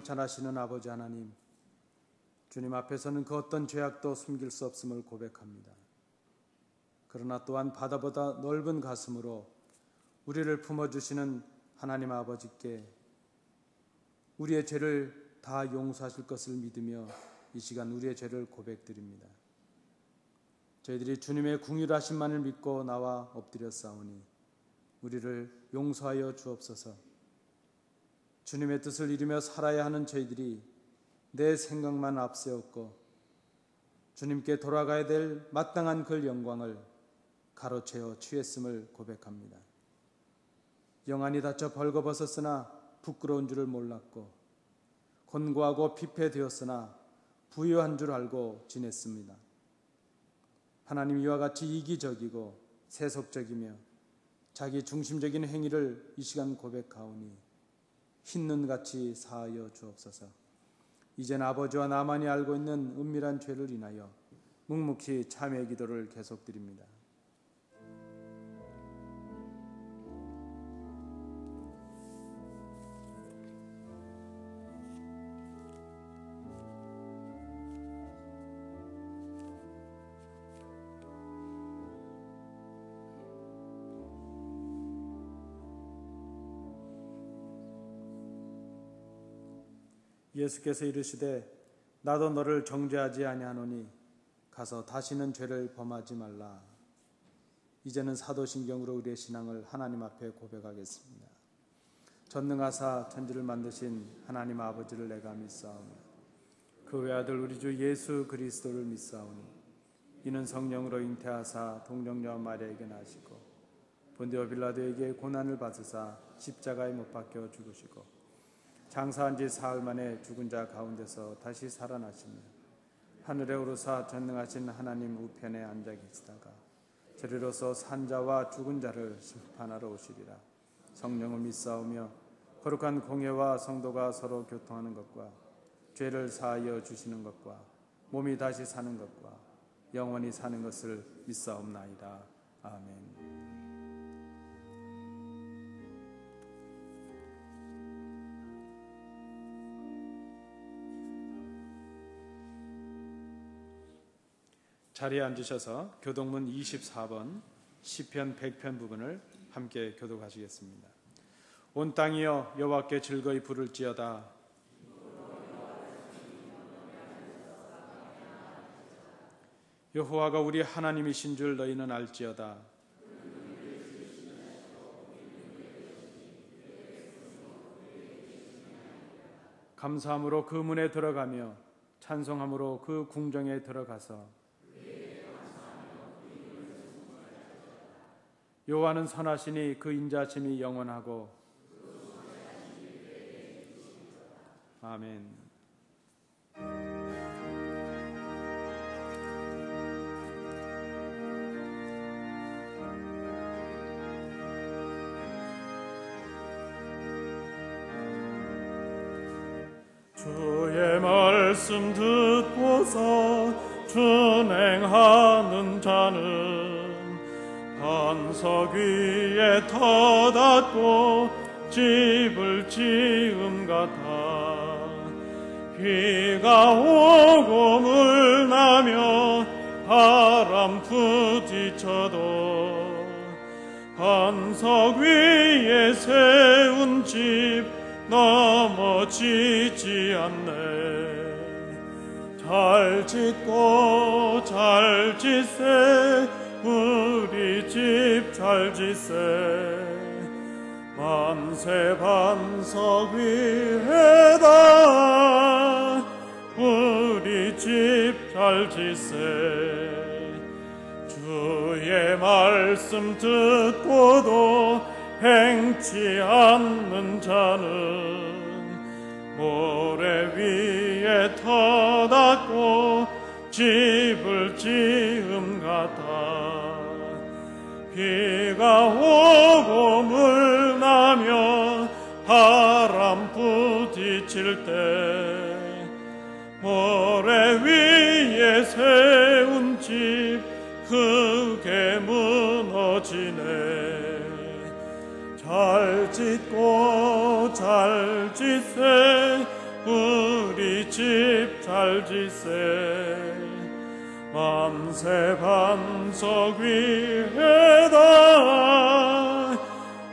감찰하시는 아버지 하나님, 주님 앞에서는 그 어떤 죄악도 숨길 수 없음을 고백합니다. 그러나 또한 바다보다 넓은 가슴으로 우리를 품어주시는 하나님 아버지께 우리의 죄를 다 용서하실 것을 믿으며 이 시간 우리의 죄를 고백드립니다. 저희들이 주님의 긍휼하심만을 믿고 나와 엎드려 싸우니 우리를 용서하여 주옵소서. 주님의 뜻을 이루며 살아야 하는 저희들이 내 생각만 앞세웠고 주님께 돌아가야 될 마땅한 그 영광을 가로채어 취했음을 고백합니다. 영안이 다쳐 벌거벗었으나 부끄러운 줄을 몰랐고 곤고하고 피폐되었으나 부유한 줄 알고 지냈습니다. 하나님 이와 같이 이기적이고 세속적이며 자기 중심적인 행위를 이 시간 고백하오니 흰눈같이 사하여 주옵소서. 이젠 아버지와 나만이 알고 있는 은밀한 죄를 인하여 묵묵히 참회 기도를 계속드립니다. 예수께서 이르시되 나도 너를 정죄하지 아니하노니 가서 다시는 죄를 범하지 말라. 이제는 사도신경으로 우리의 신앙을 하나님 앞에 고백하겠습니다. 전능하사 천지를 만드신 하나님 아버지를 내가 믿사오니 그 외아들 우리 주 예수 그리스도를 믿사오니 이는 성령으로 잉태하사 동정녀 마리아에게 나시고 본디오 빌라도에게 고난을 받으사 십자가에 못 박혀 죽으시고 장사한 지 사흘 만에 죽은 자 가운데서 다시 살아나시며 하늘에 오르사 전능하신 하나님 우편에 앉아 계시다가 저리로서 산자와 죽은 자를 심판하러 오시리라. 성령을 믿사오며 거룩한 공회와 성도가 서로 교통하는 것과 죄를 사하여 주시는 것과 몸이 다시 사는 것과 영원히 사는 것을 믿사옵나이다. 아멘. 자리에 앉으셔서 교독문 24번 시편 100편 부분을 함께 교독하시겠습니다. 온 땅이여 여호와께 즐거이 부를지어다. 여호와가 우리 하나님이신 줄 너희는 알지어다. 감사함으로 그 문에 들어가며 찬송함으로 그 궁정에 들어가서 여호와는 선하시니 그 인자심이 영원하고 아멘. 주의 말씀 듣고서 준행하는 자는 반석 위에 터닫고 집을 지음 같아 비가 오고 물 나며 바람 부딪혀도 반석 위에 세운 집 넘어지지 않네. 잘 짓고 잘 짓세 우리 집 잘 짓세 만세 반석 위에다 우리 집 잘 짓세. 주의 말씀 듣고도 행치 않는 자는 모래 위에 터닫고 집을 지음 같아 비가 오고 물 나며 바람 부딪힐 때 모래 위에 세운 집 크게 무너지네. 잘 짓고 잘 짓세 우리 집 잘 짓세 만세 반석 위에다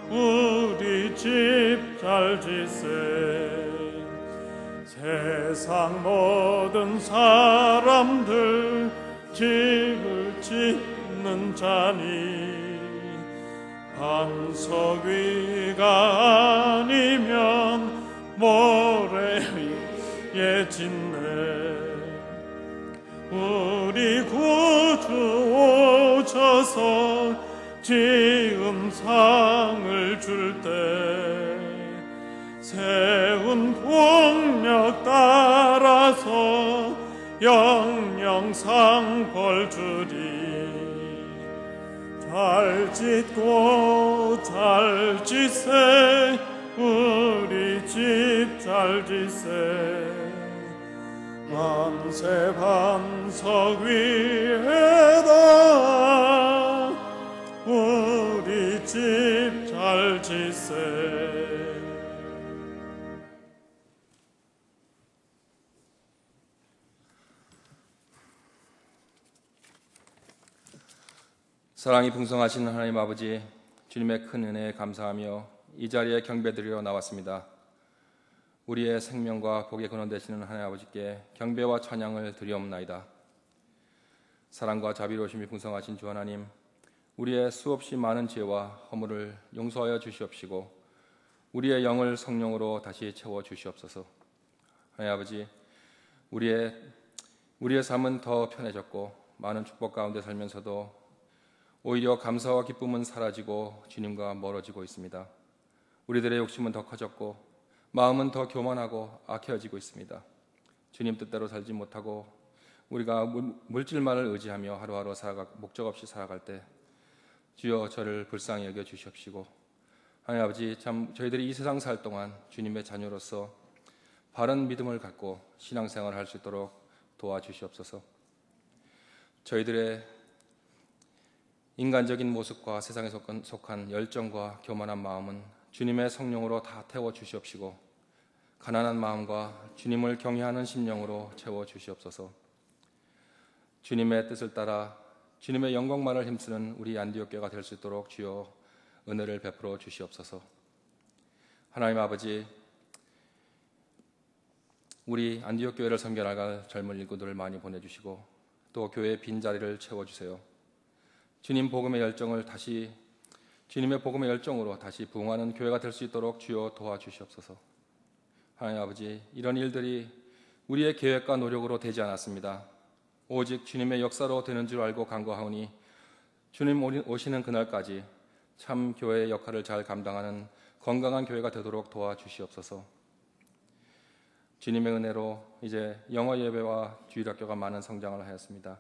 우리 집 잘 짓세. 세상 모든 사람들 집을 짓는 자니 반석 위가 아니면 모래 위에 짓네. 우리 구주 오셔서 지음상을 줄 때 세운 공력 따라서 영영상 벌 주리. 잘 짓고 잘 짓세 우리 집 잘 짓세. 만세 반석 위에다 우리 집 잘 짓세. 사랑이 풍성하신 하나님 아버지, 주님의 큰 은혜에 감사하며 이 자리에 경배드리러 나왔습니다. 우리의 생명과 복의 근원 되시는 하나님 아버지께 경배와 찬양을 드리옵나이다. 사랑과 자비로우심이 풍성하신 주 하나님, 우리의 수없이 많은 죄와 허물을 용서하여 주시옵시고 우리의 영을 성령으로 다시 채워 주시옵소서. 하나님 아버지, 우리의 삶은 더 편해졌고 많은 축복 가운데 살면서도 오히려 감사와 기쁨은 사라지고 주님과 멀어지고 있습니다. 우리들의 욕심은 더 커졌고 마음은 더 교만하고 악해지고 있습니다. 주님 뜻대로 살지 못하고 우리가 물질만을 의지하며 하루하루 목적 없이 살아갈 때 주여 저를 불쌍히 여겨 주시옵시고, 하나님 아버지, 참 저희들이 이 세상 살 동안 주님의 자녀로서 바른 믿음을 갖고 신앙생활을 할 수 있도록 도와주시옵소서. 저희들의 인간적인 모습과 세상에 속한 열정과 교만한 마음은 주님의 성령으로 다 태워 주시옵시고 가난한 마음과 주님을 경외하는 심령으로 채워 주시옵소서. 주님의 뜻을 따라 주님의 영광만을 힘쓰는 우리 안디옥 교회가 될 수 있도록 주여 은혜를 베풀어 주시옵소서. 하나님 아버지, 우리 안디옥 교회를 섬겨나갈 젊은 일꾼들을 많이 보내주시고 또 교회의 빈자리를 채워주세요. 주님의 복음의 열정으로 다시 부흥하는 교회가 될 수 있도록 주여 도와주시옵소서. 하나님 아버지, 이런 일들이 우리의 계획과 노력으로 되지 않았습니다. 오직 주님의 역사로 되는 줄 알고 간구하오니 주님 오시는 그날까지 참 교회의 역할을 잘 감당하는 건강한 교회가 되도록 도와주시옵소서. 주님의 은혜로 이제 영어 예배와 주일학교가 많은 성장을 하였습니다.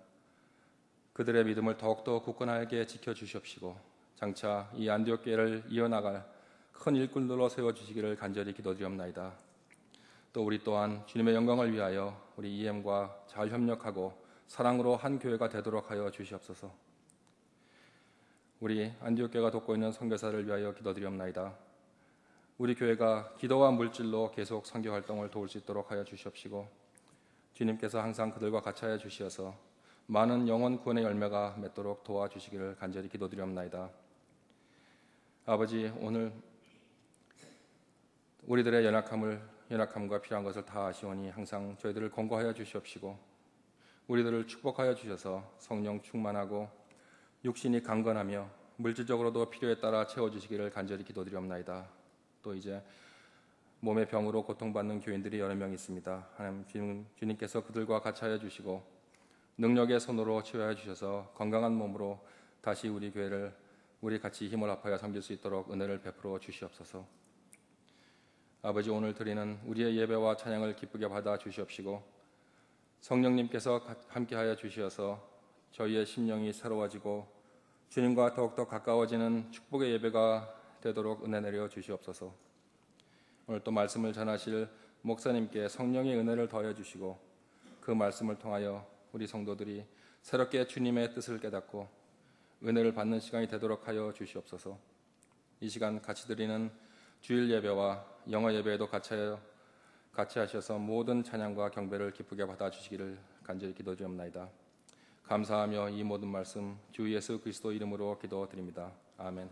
그들의 믿음을 더욱더 굳건하게 지켜주시옵시고 장차 이 안디옥 교회를 이어나갈 큰 일꾼들로 세워주시기를 간절히 기도드리옵나이다. 또 우리 또한 주님의 영광을 위하여 우리 EM과 잘 협력하고 사랑으로 한 교회가 되도록 하여 주시옵소서. 우리 안디옥 교회가 돕고 있는 선교사를 위하여 기도드리옵나이다. 우리 교회가 기도와 물질로 계속 선교 활동을 도울 수 있도록 하여 주시옵시고 주님께서 항상 그들과 같이 하여 주시어서 많은 영혼 구원의 열매가 맺도록 도와주시기를 간절히 기도드리옵나이다. 아버지, 오늘 우리들의 연약함과 필요한 것을 다 아시오니 항상 저희들을 권고하여 주시옵시고 우리들을 축복하여 주셔서 성령 충만하고 육신이 강건하며 물질적으로도 필요에 따라 채워주시기를 간절히 기도드리옵나이다. 또 이제 몸의 병으로 고통받는 교인들이 여러 명 있습니다. 하나님, 주님께서 그들과 같이 하여 주시고 능력의 손으로 치유하여 주셔서 건강한 몸으로 다시 우리 교회를 우리 같이 힘을 합하여 섬길 수 있도록 은혜를 베풀어 주시옵소서. 아버지, 오늘 드리는 우리의 예배와 찬양을 기쁘게 받아 주시옵시고 성령님께서 함께하여 주시어서 저희의 심령이 새로워지고 주님과 더욱더 가까워지는 축복의 예배가 되도록 은혜 내려 주시옵소서. 오늘 또 말씀을 전하실 목사님께 성령의 은혜를 더하여 주시고 그 말씀을 통하여 우리 성도들이 새롭게 주님의 뜻을 깨닫고 은혜를 받는 시간이 되도록 하여 주시옵소서. 이 시간 같이 드리는 주일 예배와 영어 예배에도 같이 하셔서 모든 찬양과 경배를 기쁘게 받아주시기를 간절히 기도드리옵나이다. 감사하며 이 모든 말씀 주 예수 그리스도 이름으로 기도드립니다. 아멘.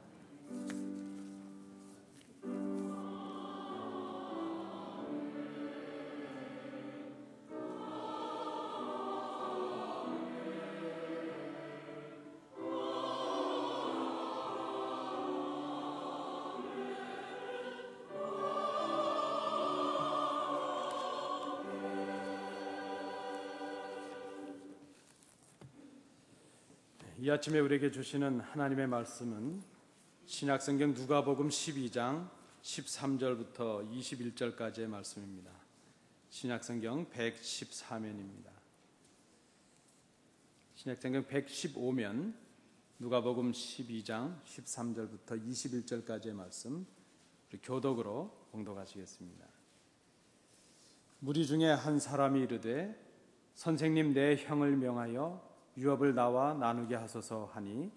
이 아침에 우리에게 주시는 하나님의 말씀은 신약성경 누가복음 12장 13절부터 21절까지의 말씀입니다. 신약성경 114면입니다. 신약성경 115면 누가복음 12장 13절부터 21절까지의 말씀 우리 교독으로 봉독하시겠습니다. 무리 중에 한 사람이 이르되 선생님 내 형을 명하여 유업을 나와 나누게 하소서 하니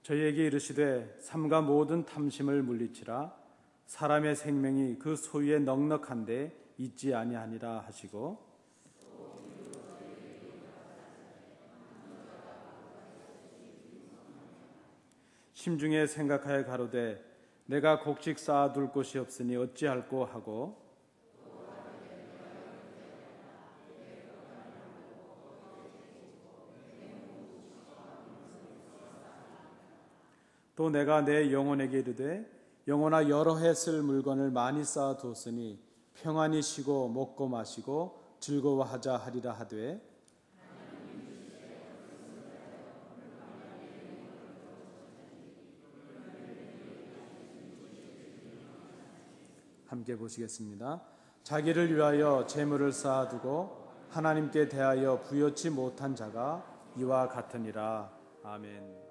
저희에게 이르시되 삼가 모든 탐심을 물리치라 사람의 생명이 그 소유에 넉넉한데 있지 아니하니라 하시고 심중에 생각하여 가로되 내가 곡식 쌓아둘 곳이 없으니 어찌할꼬 하고 또 내가 내 영혼에게 이르되 영혼아 여러 해 쓸 물건을 많이 쌓아두었으니 평안히 쉬고 먹고 마시고 즐거워하자 하리라 하되 함께 보시겠습니다. 자기를 위하여 재물을 쌓아두고 하나님께 대하여 부여치 못한 자가 이와 같으니라. 아멘.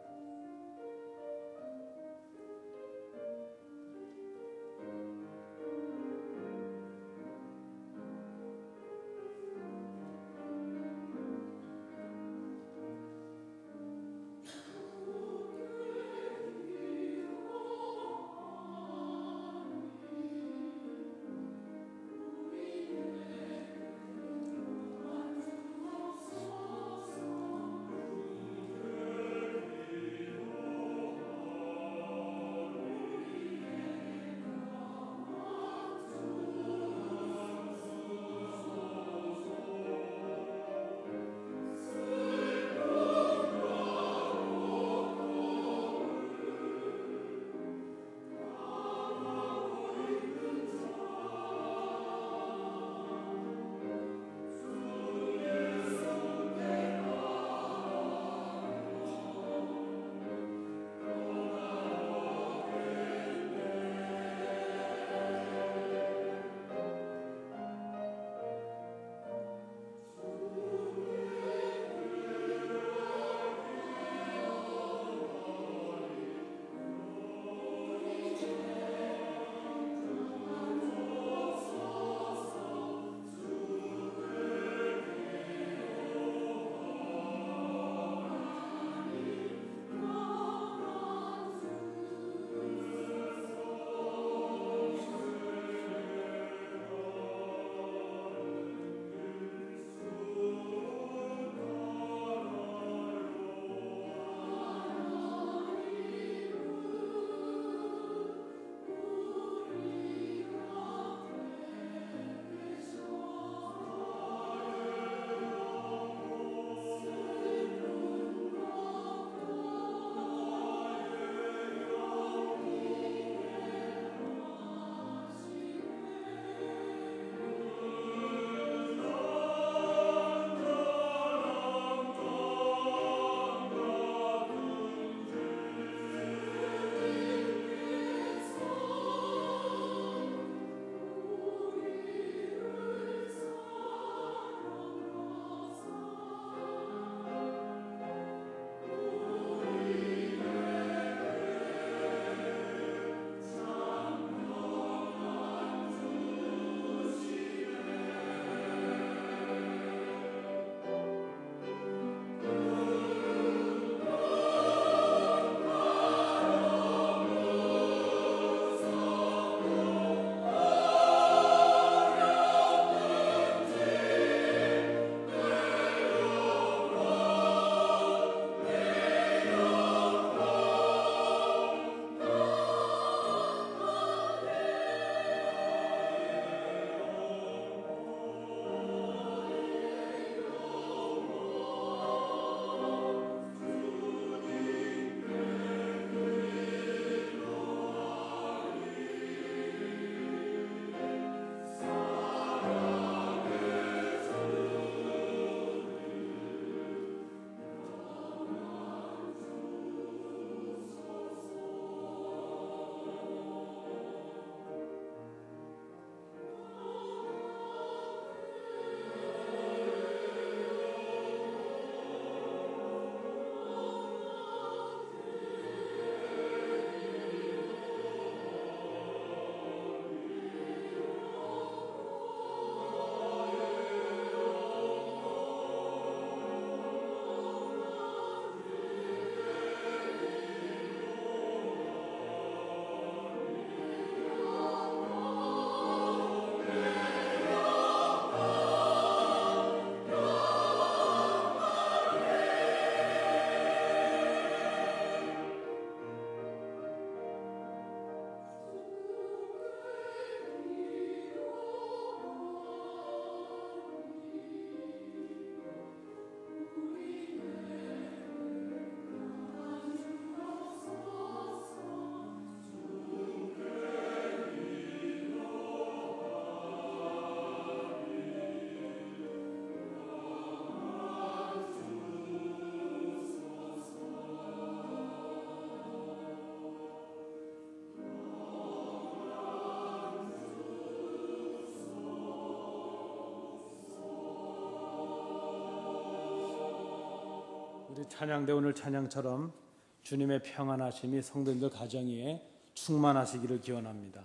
찬양대 오늘 찬양처럼 주님의 평안하심이 성도님들 가정 위에 충만하시기를 기원합니다.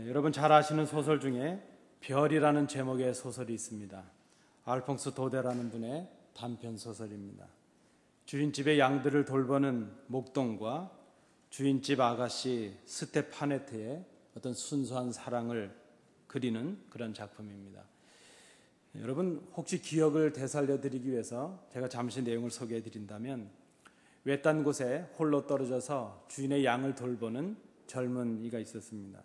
여러분 잘 아시는 소설 중에 별이라는 제목의 소설이 있습니다. 알퐁스 도데라는 분의 단편 소설입니다. 주인집의 양들을 돌보는 목동과 주인집 아가씨 스테파네트의 어떤 순수한 사랑을 그리는 그런 작품입니다. 여러분 혹시 기억을 되살려드리기 위해서 제가 잠시 내용을 소개해드린다면, 외딴 곳에 홀로 떨어져서 주인의 양을 돌보는 젊은이가 있었습니다.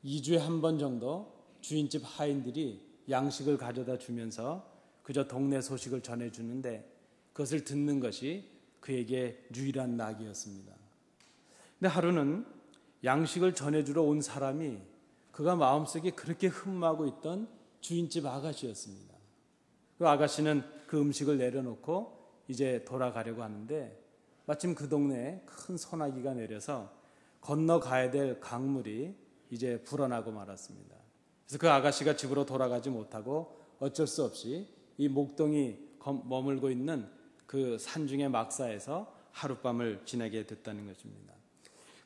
2주에 한 번 정도 주인집 하인들이 양식을 가져다 주면서 그저 동네 소식을 전해주는데, 그것을 듣는 것이 그에게 유일한 낙이었습니다. 근데 하루는 양식을 전해주러 온 사람이 그가 마음속에 그렇게 흠모하고 있던 주인집 아가씨였습니다. 그 아가씨는 그 음식을 내려놓고 이제 돌아가려고 하는데, 마침 그 동네에 큰 소나기가 내려서 건너가야 될 강물이 이제 불어나고 말았습니다. 그래서 그 아가씨가 집으로 돌아가지 못하고 어쩔 수 없이 이 목동이 머물고 있는 그 산중의 막사에서 하룻밤을 지내게 됐다는 것입니다.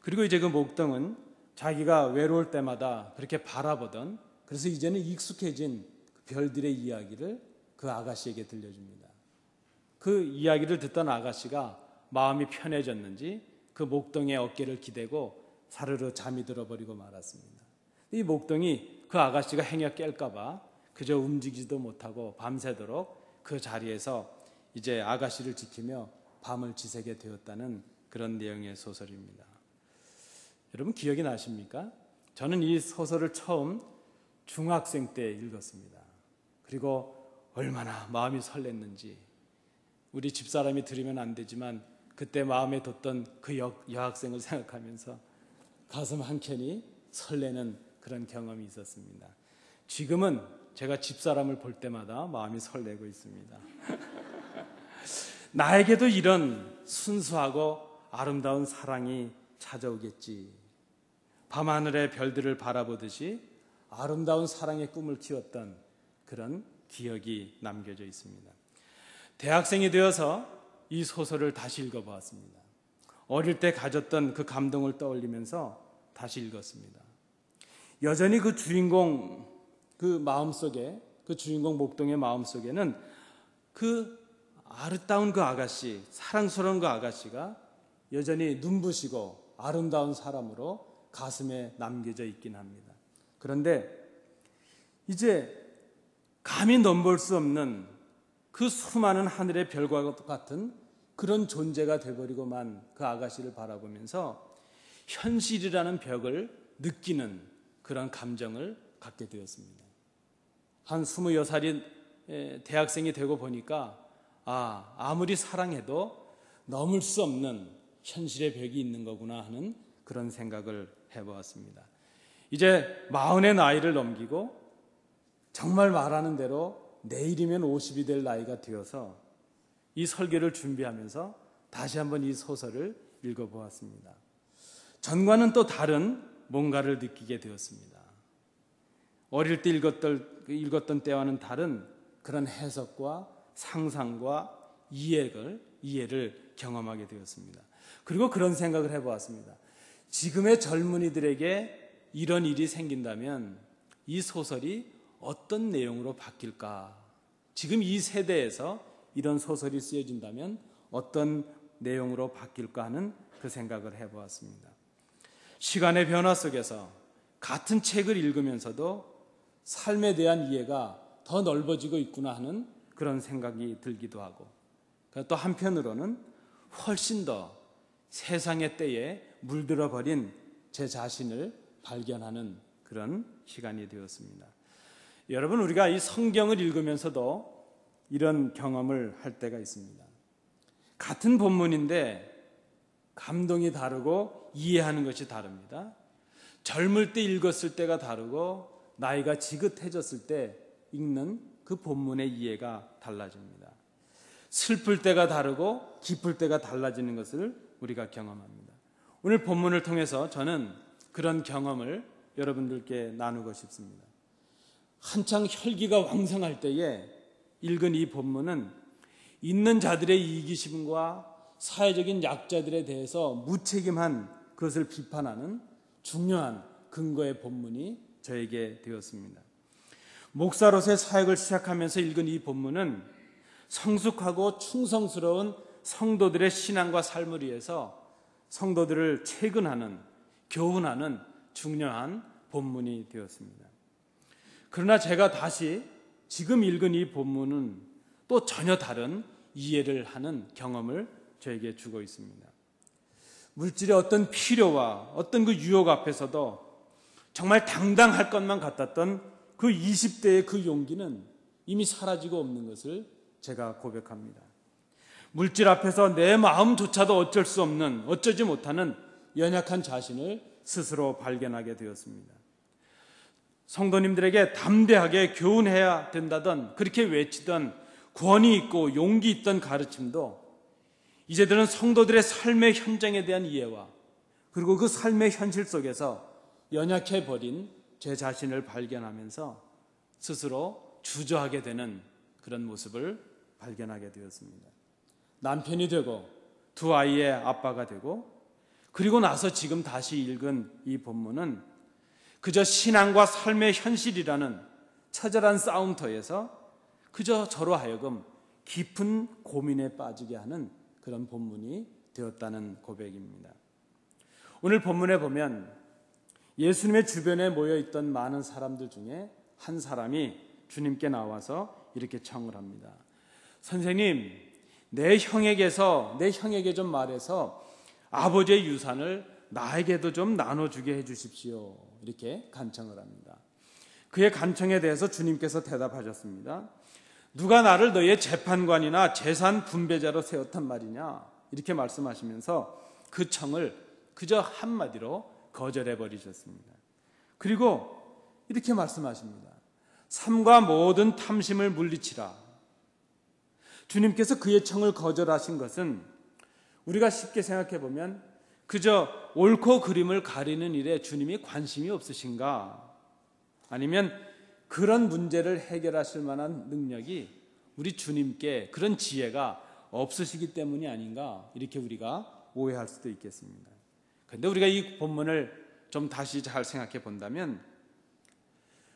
그리고 이제 그 목동은 자기가 외로울 때마다 그렇게 바라보던, 그래서 이제는 익숙해진 별들의 이야기를 그 아가씨에게 들려줍니다. 그 이야기를 듣던 아가씨가 마음이 편해졌는지 그 목동의 어깨를 기대고 사르르 잠이 들어버리고 말았습니다. 이 목동이 그 아가씨가 행여 깰까봐 그저 움직이지도 못하고 밤새도록 그 자리에서 이제 아가씨를 지키며 밤을 지새게 되었다는 그런 내용의 소설입니다. 여러분 기억이 나십니까? 저는 이 소설을 처음 중학생 때 읽었습니다. 그리고 얼마나 마음이 설렜는지, 우리 집사람이 들으면 안 되지만 그때 마음에 뒀던 그 여학생을 생각하면서 가슴 한켠이 설레는 그런 경험이 있었습니다. 지금은 제가 집사람을 볼 때마다 마음이 설레고 있습니다. 나에게도 이런 순수하고 아름다운 사랑이 찾아오겠지. 밤하늘의 별들을 바라보듯이 아름다운 사랑의 꿈을 키웠던 그런 기억이 남겨져 있습니다. 대학생이 되어서 이 소설을 다시 읽어보았습니다. 어릴 때 가졌던 그 감동을 떠올리면서 다시 읽었습니다. 여전히 그 주인공 그 마음속에, 그 주인공 목동의 마음속에는 그 아름다운 그 아가씨, 사랑스러운 그 아가씨가 여전히 눈부시고 아름다운 사람으로 가슴에 남겨져 있긴 합니다. 그런데 이제 감히 넘볼 수 없는 그 수많은 하늘의 별과 같은 그런 존재가 돼버리고만 그 아가씨를 바라보면서 현실이라는 벽을 느끼는 그런 감정을 갖게 되었습니다. 한 26살인 대학생이 되고 보니까 아무리 사랑해도 넘을 수 없는 현실의 벽이 있는 거구나 하는 그런 생각을 해보았습니다. 이제 40의 나이를 넘기고 정말 말하는 대로 내일이면 50이 될 나이가 되어서 이 설교를 준비하면서 다시 한번 이 소설을 읽어보았습니다. 전과는 또 다른 뭔가를 느끼게 되었습니다. 어릴 때 읽었던 때와는 다른 그런 해석과 상상과 이해를 경험하게 되었습니다. 그리고 그런 생각을 해보았습니다. 지금의 젊은이들에게 이런 일이 생긴다면 이 소설이 어떤 내용으로 바뀔까? 지금 이 세대에서 이런 소설이 쓰여진다면 어떤 내용으로 바뀔까 하는 그 생각을 해보았습니다. 시간의 변화 속에서 같은 책을 읽으면서도 삶에 대한 이해가 더 넓어지고 있구나 하는 그런 생각이 들기도 하고, 또 한편으로는 훨씬 더 세상의 때에 물들어 버린 제 자신을 발견하는 그런 시간이 되었습니다. 여러분, 우리가 이 성경을 읽으면서도 이런 경험을 할 때가 있습니다. 같은 본문인데 감동이 다르고 이해하는 것이 다릅니다. 젊을 때 읽었을 때가 다르고 나이가 지긋해졌을 때 읽는 그 본문의 이해가 달라집니다. 슬플 때가 다르고 기쁠 때가 달라지는 것을 우리가 경험합니다. 오늘 본문을 통해서 저는 그런 경험을 여러분들께 나누고 싶습니다. 한창 혈기가 왕성할 때에 읽은 이 본문은 있는 자들의 이기심과 사회적인 약자들에 대해서 무책임한 그것을 비판하는 중요한 근거의 본문이 저에게 되었습니다. 목사로서의 사역을 시작하면서 읽은 이 본문은 성숙하고 충성스러운 성도들의 신앙과 삶을 위해서 성도들을 체근하는, 교훈하는 중요한 본문이 되었습니다. 그러나 제가 다시 지금 읽은 이 본문은 또 전혀 다른 이해를 하는 경험을 저에게 주고 있습니다. 물질의 어떤 필요와 어떤 그 유혹 앞에서도 정말 당당할 것만 같았던 그 20대의 그 용기는 이미 사라지고 없는 것을 제가 고백합니다. 물질 앞에서 내 마음조차도 어쩔 수 없는, 어쩌지 못하는 연약한 자신을 스스로 발견하게 되었습니다. 성도님들에게 담대하게 교훈해야 된다던 그렇게 외치던 권위 있고 용기 있던 가르침도 이제들은 성도들의 삶의 현장에 대한 이해와 그리고 그 삶의 현실 속에서 연약해버린 제 자신을 발견하면서 스스로 주저하게 되는 그런 모습을 발견하게 되었습니다. 남편이 되고 두 아이의 아빠가 되고 그리고 나서 지금 다시 읽은 이 본문은 그저 신앙과 삶의 현실이라는 처절한 싸움터에서 그저 저로 하여금 깊은 고민에 빠지게 하는 그런 본문이 되었다는 고백입니다. 오늘 본문에 보면 예수님의 주변에 모여있던 많은 사람들 중에 한 사람이 주님께 나와서 이렇게 청을 합니다. 선생님, 내 형에게 좀 말해서 아버지의 유산을 나에게도 좀 나눠주게 해주십시오. 이렇게 간청을 합니다. 그의 간청에 대해서 주님께서 대답하셨습니다. 누가 나를 너희의 재판관이나 재산 분배자로 세웠단 말이냐? 이렇게 말씀하시면서 그 청을 그저 한마디로 거절해 버리셨습니다. 그리고 이렇게 말씀하십니다. 삶과 모든 탐심을 물리치라. 주님께서 그의 청을 거절하신 것은 우리가 쉽게 생각해 보면 그저 옳고 그름을 가리는 일에 주님이 관심이 없으신가? 아니면 그런 문제를 해결하실 만한 능력이 우리 주님께 그런 지혜가 없으시기 때문이 아닌가? 이렇게 우리가 오해할 수도 있겠습니다. 그런데 우리가 이 본문을 좀 다시 잘 생각해 본다면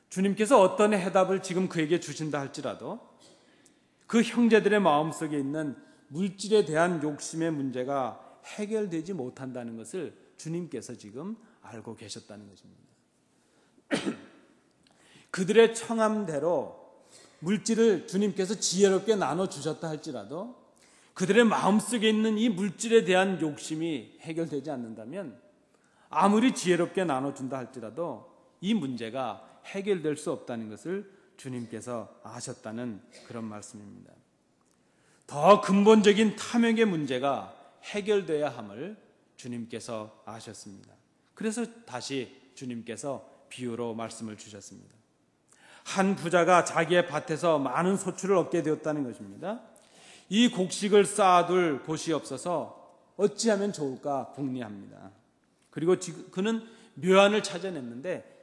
주님께서 어떤 해답을 지금 그에게 주신다 할지라도 그 형제들의 마음속에 있는 물질에 대한 욕심의 문제가 해결되지 못한다는 것을 주님께서 지금 알고 계셨다는 것입니다. 그들의 청함대로 물질을 주님께서 지혜롭게 나눠주셨다 할지라도 그들의 마음속에 있는 이 물질에 대한 욕심이 해결되지 않는다면 아무리 지혜롭게 나눠준다 할지라도 이 문제가 해결될 수 없다는 것을 주님께서 아셨다는 그런 말씀입니다. 더 근본적인 탐욕의 문제가 해결돼야 함을 주님께서 아셨습니다. 그래서 다시 주님께서 비유로 말씀을 주셨습니다. 한 부자가 자기의 밭에서 많은 소출을 얻게 되었다는 것입니다. 이 곡식을 쌓아둘 곳이 없어서 어찌하면 좋을까 궁리합니다. 그리고 그는 묘안을 찾아냈는데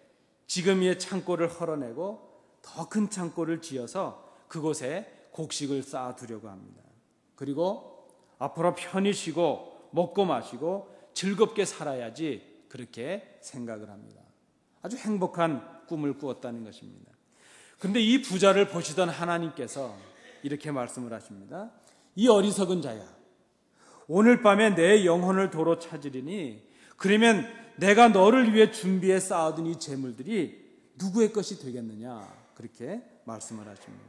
지금의 창고를 헐어내고 더 큰 창고를 지어서 그곳에 곡식을 쌓아두려고 합니다. 그리고 앞으로 편히 쉬고 먹고 마시고 즐겁게 살아야지 그렇게 생각을 합니다. 아주 행복한 꿈을 꾸었다는 것입니다. 그런데 이 부자를 보시던 하나님께서 이렇게 말씀을 하십니다. 이 어리석은 자야, 오늘 밤에 내 영혼을 도로 찾으리니 그러면 내가 너를 위해 준비해 쌓아둔 이 재물들이 누구의 것이 되겠느냐, 그렇게 말씀을 하십니다.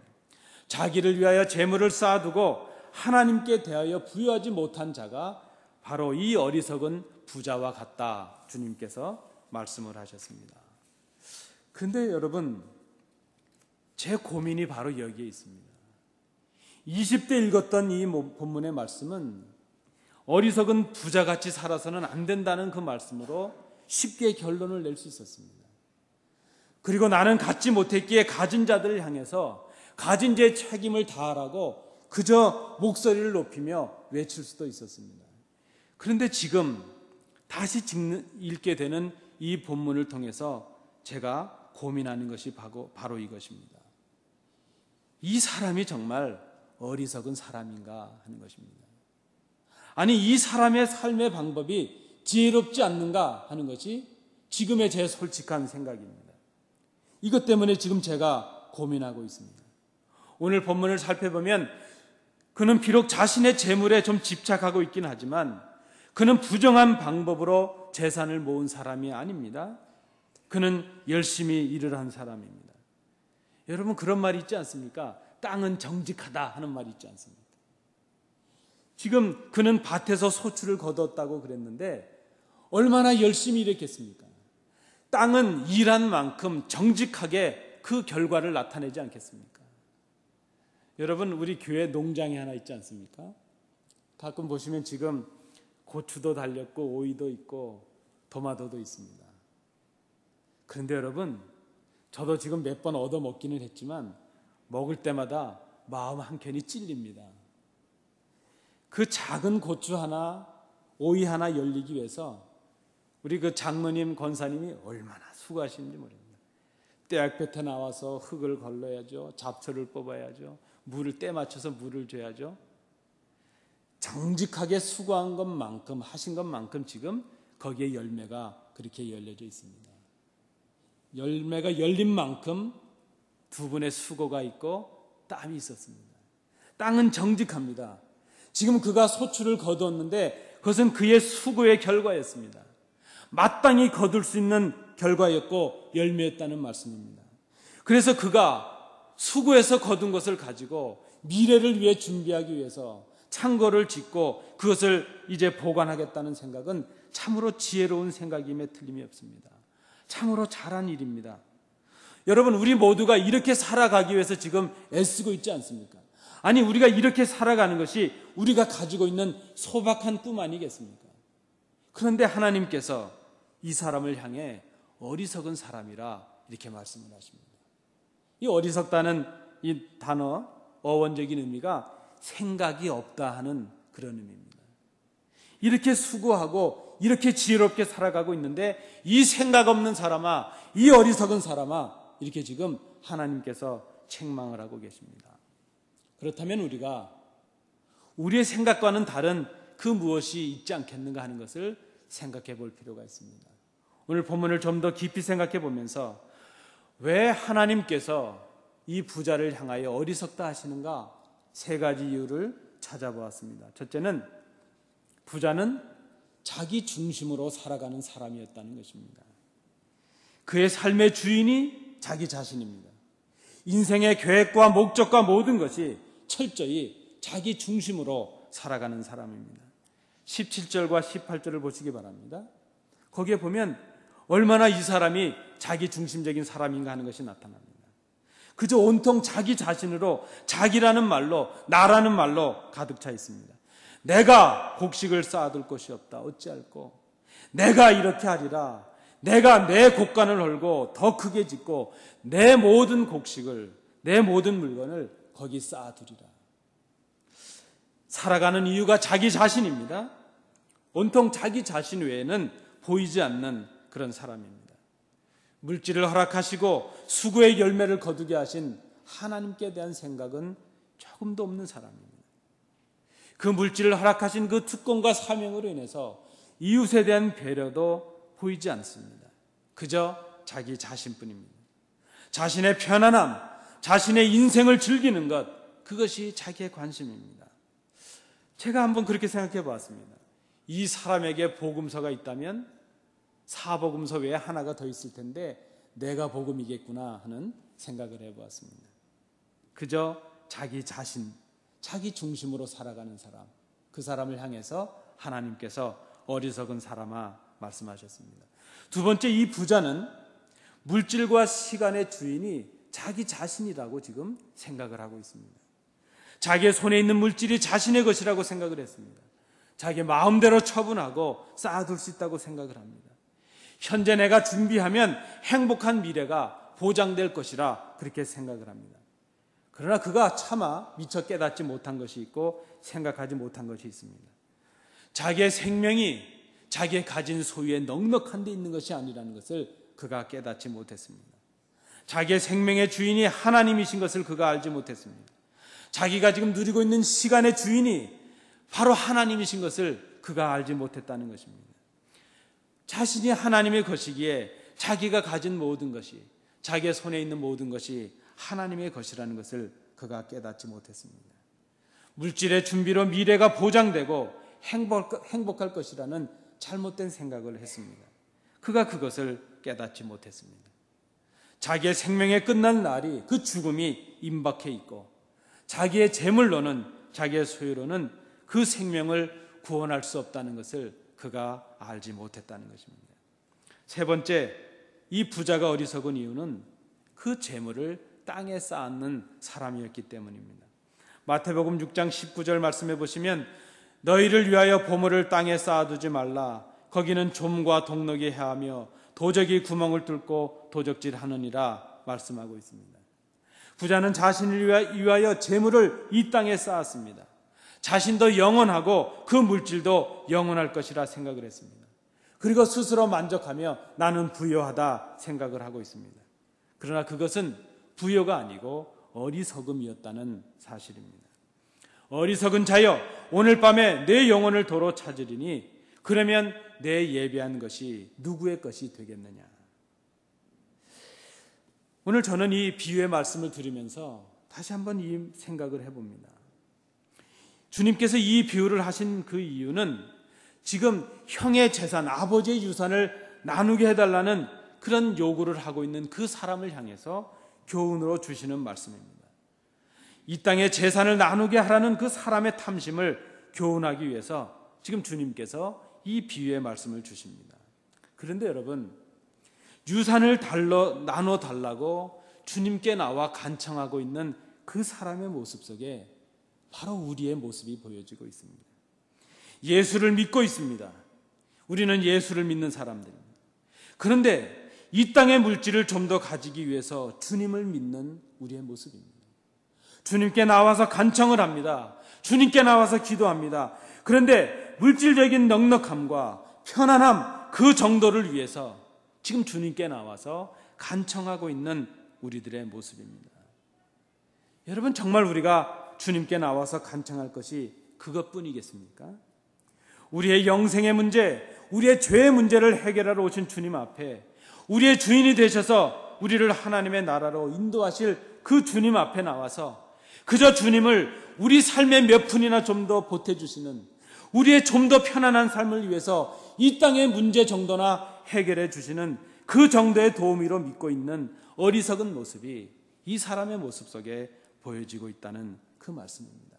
자기를 위하여 재물을 쌓아두고 하나님께 대하여 부여하지 못한 자가 바로 이 어리석은 부자와 같다, 주님께서 말씀을 하셨습니다. 그런데 여러분, 제 고민이 바로 여기에 있습니다. 20대 읽었던 이 본문의 말씀은 어리석은 부자같이 살아서는 안 된다는 그 말씀으로 쉽게 결론을 낼 수 있었습니다. 그리고 나는 갖지 못했기에 가진 자들을 향해서 가진 자의 책임을 다하라고 그저 목소리를 높이며 외칠 수도 있었습니다. 그런데 지금 다시 읽게 되는 이 본문을 통해서 제가 고민하는 것이 바로 이것입니다. 이 사람이 정말 어리석은 사람인가 하는 것입니다. 아니, 이 사람의 삶의 방법이 지혜롭지 않는가 하는 것이 지금의 제 솔직한 생각입니다. 이것 때문에 지금 제가 고민하고 있습니다. 오늘 본문을 살펴보면 그는 비록 자신의 재물에 좀 집착하고 있긴 하지만 그는 부정한 방법으로 재산을 모은 사람이 아닙니다. 그는 열심히 일을 한 사람입니다. 여러분, 그런 말이 있지 않습니까? 땅은 정직하다 하는 말이 있지 않습니까? 지금 그는 밭에서 소출을 거뒀다고 그랬는데 얼마나 열심히 일했겠습니까? 땅은 일한 만큼 정직하게 그 결과를 나타내지 않겠습니까? 여러분, 우리 교회 농장이 하나 있지 않습니까? 가끔 보시면 지금 고추도 달렸고 오이도 있고 토마토도 있습니다. 그런데 여러분, 저도 지금 몇 번 얻어먹기는 했지만 먹을 때마다 마음 한켠이 찔립니다. 그 작은 고추 하나, 오이 하나 열리기 위해서 우리 그 장로님, 권사님이 얼마나 수고하시는지 모릅니다. 떼약볕에 나와서 흙을 걸러야죠. 잡초를 뽑아야죠. 물을 때 맞춰서 물을 줘야죠. 정직하게 수고한 것만큼, 하신 것만큼 지금 거기에 열매가 그렇게 열려져 있습니다. 열매가 열린 만큼 두 분의 수고가 있고 땀이 있었습니다. 땅은 정직합니다. 지금 그가 소출을 거두었는데 그것은 그의 수고의 결과였습니다. 마땅히 거둘 수 있는 결과였고 열매였다는 말씀입니다. 그래서 그가 수고해서 거둔 것을 가지고 미래를 위해 준비하기 위해서 창고를 짓고 그것을 이제 보관하겠다는 생각은 참으로 지혜로운 생각임에 틀림이 없습니다. 참으로 잘한 일입니다. 여러분, 우리 모두가 이렇게 살아가기 위해서 지금 애쓰고 있지 않습니까? 아니, 우리가 이렇게 살아가는 것이 우리가 가지고 있는 소박한 꿈 아니겠습니까? 그런데 하나님께서 이 사람을 향해 어리석은 사람이라 이렇게 말씀을 하십니다. 이 어리석다는 이 단어, 어원적인 의미가 생각이 없다 하는 그런 의미입니다. 이렇게 수고하고 이렇게 지혜롭게 살아가고 있는데 이 생각 없는 사람아, 이 어리석은 사람아, 이렇게 지금 하나님께서 책망을 하고 계십니다. 그렇다면 우리가 우리의 생각과는 다른 그 무엇이 있지 않겠는가 하는 것을 생각해 볼 필요가 있습니다. 오늘 본문을 좀 더 깊이 생각해 보면서 왜 하나님께서 이 부자를 향하여 어리석다 하시는가, 세 가지 이유를 찾아보았습니다. 첫째는 부자는 자기 중심으로 살아가는 사람이었다는 것입니다. 그의 삶의 주인이 자기 자신입니다. 인생의 계획과 목적과 모든 것이 철저히 자기 중심으로 살아가는 사람입니다. 17절과 18절을 보시기 바랍니다. 거기에 보면 얼마나 이 사람이 자기 중심적인 사람인가 하는 것이 나타납니다. 그저 온통 자기 자신으로, 자기라는 말로, 나라는 말로 가득 차 있습니다. 내가 곡식을 쌓아둘 곳이 없다 어찌할꼬, 내가 이렇게 하리라, 내가 내 곡간을 헐고 더 크게 짓고 내 모든 곡식을, 내 모든 물건을 거기 쌓아두리라. 살아가는 이유가 자기 자신입니다. 온통 자기 자신 외에는 보이지 않는 그런 사람입니다. 물질을 허락하시고 수고의 열매를 거두게 하신 하나님께 대한 생각은 조금도 없는 사람입니다. 그 물질을 허락하신 그 특권과 사명으로 인해서 이웃에 대한 배려도 보이지 않습니다. 그저 자기 자신뿐입니다. 자신의 편안함, 자신의 인생을 즐기는 것, 그것이 자기의 관심입니다. 제가 한번 그렇게 생각해 보았습니다. 이 사람에게 복음서가 있다면 사복음서 외에 하나가 더 있을 텐데 내가 복음이겠구나 하는 생각을 해보았습니다. 그저 자기 자신, 자기 중심으로 살아가는 사람, 그 사람을 향해서 하나님께서 어리석은 사람아 말씀하셨습니다. 두 번째, 이 부자는 물질과 시간의 주인이 자기 자신이라고 지금 생각을 하고 있습니다. 자기의 손에 있는 물질이 자신의 것이라고 생각을 했습니다. 자기 마음대로 처분하고 쌓아둘 수 있다고 생각을 합니다. 현재 내가 준비하면 행복한 미래가 보장될 것이라 그렇게 생각을 합니다. 그러나 그가 차마 미처 깨닫지 못한 것이 있고 생각하지 못한 것이 있습니다. 자기의 생명이 자기의 가진 소유에 넉넉한 데 있는 것이 아니라는 것을 그가 깨닫지 못했습니다. 자기의 생명의 주인이 하나님이신 것을 그가 알지 못했습니다. 자기가 지금 누리고 있는 시간의 주인이 바로 하나님이신 것을 그가 알지 못했다는 것입니다. 자신이 하나님의 것이기에 자기가 가진 모든 것이, 자기의 손에 있는 모든 것이 하나님의 것이라는 것을 그가 깨닫지 못했습니다. 물질의 준비로 미래가 보장되고 행복할 것이라는 잘못된 생각을 했습니다. 그가 그것을 깨닫지 못했습니다. 자기의 생명의 끝난 날이, 그 죽음이 임박해 있고 자기의 재물로는, 자기의 소유로는 그 생명을 구원할 수 없다는 것을 그가 알지 못했다는 것입니다. 세 번째, 이 부자가 어리석은 이유는 그 재물을 땅에 쌓는 사람이었기 때문입니다. 마태복음 6장 19절 말씀해 보시면 너희를 위하여 보물을 땅에 쌓아두지 말라. 거기는 좀과 동럭이 해하며 도적이 구멍을 뚫고 도적질하느니라 말씀하고 있습니다. 부자는 자신을 위하여 재물을 이 땅에 쌓았습니다. 자신도 영원하고 그 물질도 영원할 것이라 생각을 했습니다. 그리고 스스로 만족하며 나는 부유하다 생각을 하고 있습니다. 그러나 그것은 부유가 아니고 어리석음이었다는 사실입니다. 어리석은 자여, 오늘 밤에 내 영혼을 도로 찾으리니 그러면 내 예배한 것이 누구의 것이 되겠느냐. 오늘 저는 이 비유의 말씀을 들으면서 다시 한번 이 생각을 해봅니다. 주님께서 이 비유를 하신 그 이유는 지금 형의 재산, 아버지의 유산을 나누게 해달라는 그런 요구를 하고 있는 그 사람을 향해서 교훈으로 주시는 말씀입니다. 이 땅의 재산을 나누게 하라는 그 사람의 탐심을 교훈하기 위해서 지금 주님께서 이 비유의 말씀을 주십니다. 그런데 여러분, 유산을 나눠 달라고 주님께 나와 간청하고 있는 그 사람의 모습 속에 바로 우리의 모습이 보여지고 있습니다. 예수를 믿고 있습니다. 우리는 예수를 믿는 사람들입니다. 그런데 이 땅의 물질을 좀 더 가지기 위해서 주님을 믿는 우리의 모습입니다. 주님께 나와서 간청을 합니다. 주님께 나와서 기도합니다. 그런데 물질적인 넉넉함과 편안함, 그 정도를 위해서 지금 주님께 나와서 간청하고 있는 우리들의 모습입니다. 여러분, 정말 우리가 주님께 나와서 간청할 것이 그것뿐이겠습니까? 우리의 영생의 문제, 우리의 죄의 문제를 해결하러 오신 주님 앞에 우리의 주인이 되셔서 우리를 하나님의 나라로 인도하실 그 주님 앞에 나와서 그저 주님을 우리 삶의 몇 푼이나 좀 더 보태주시는, 우리의 좀 더 편안한 삶을 위해서 이 땅의 문제 정도나 해결해 주시는 그 정도의 도우미로 믿고 있는 어리석은 모습이 이 사람의 모습 속에 보여지고 있다는 그 말씀입니다.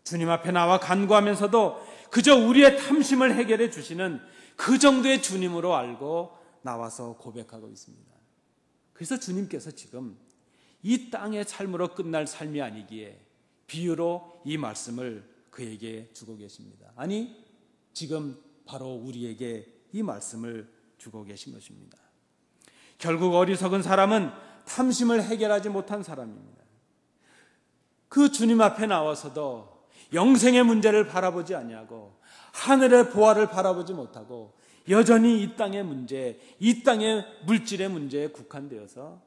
주님 앞에 나와 간구하면서도 그저 우리의 탐심을 해결해 주시는 그 정도의 주님으로 알고 나와서 고백하고 있습니다. 그래서 주님께서 지금 이 땅의 삶으로 끝날 삶이 아니기에 비유로 이 말씀을 그에게 주고 계십니다. 아니, 지금 바로 우리에게 이 말씀을 주고 계신 것입니다. 결국 어리석은 사람은 탐심을 해결하지 못한 사람입니다. 그 주님 앞에 나와서도 영생의 문제를 바라보지 아니하고 하늘의 보화를 바라보지 못하고 여전히 이 땅의 문제, 이 땅의 물질의 문제에 국한되어서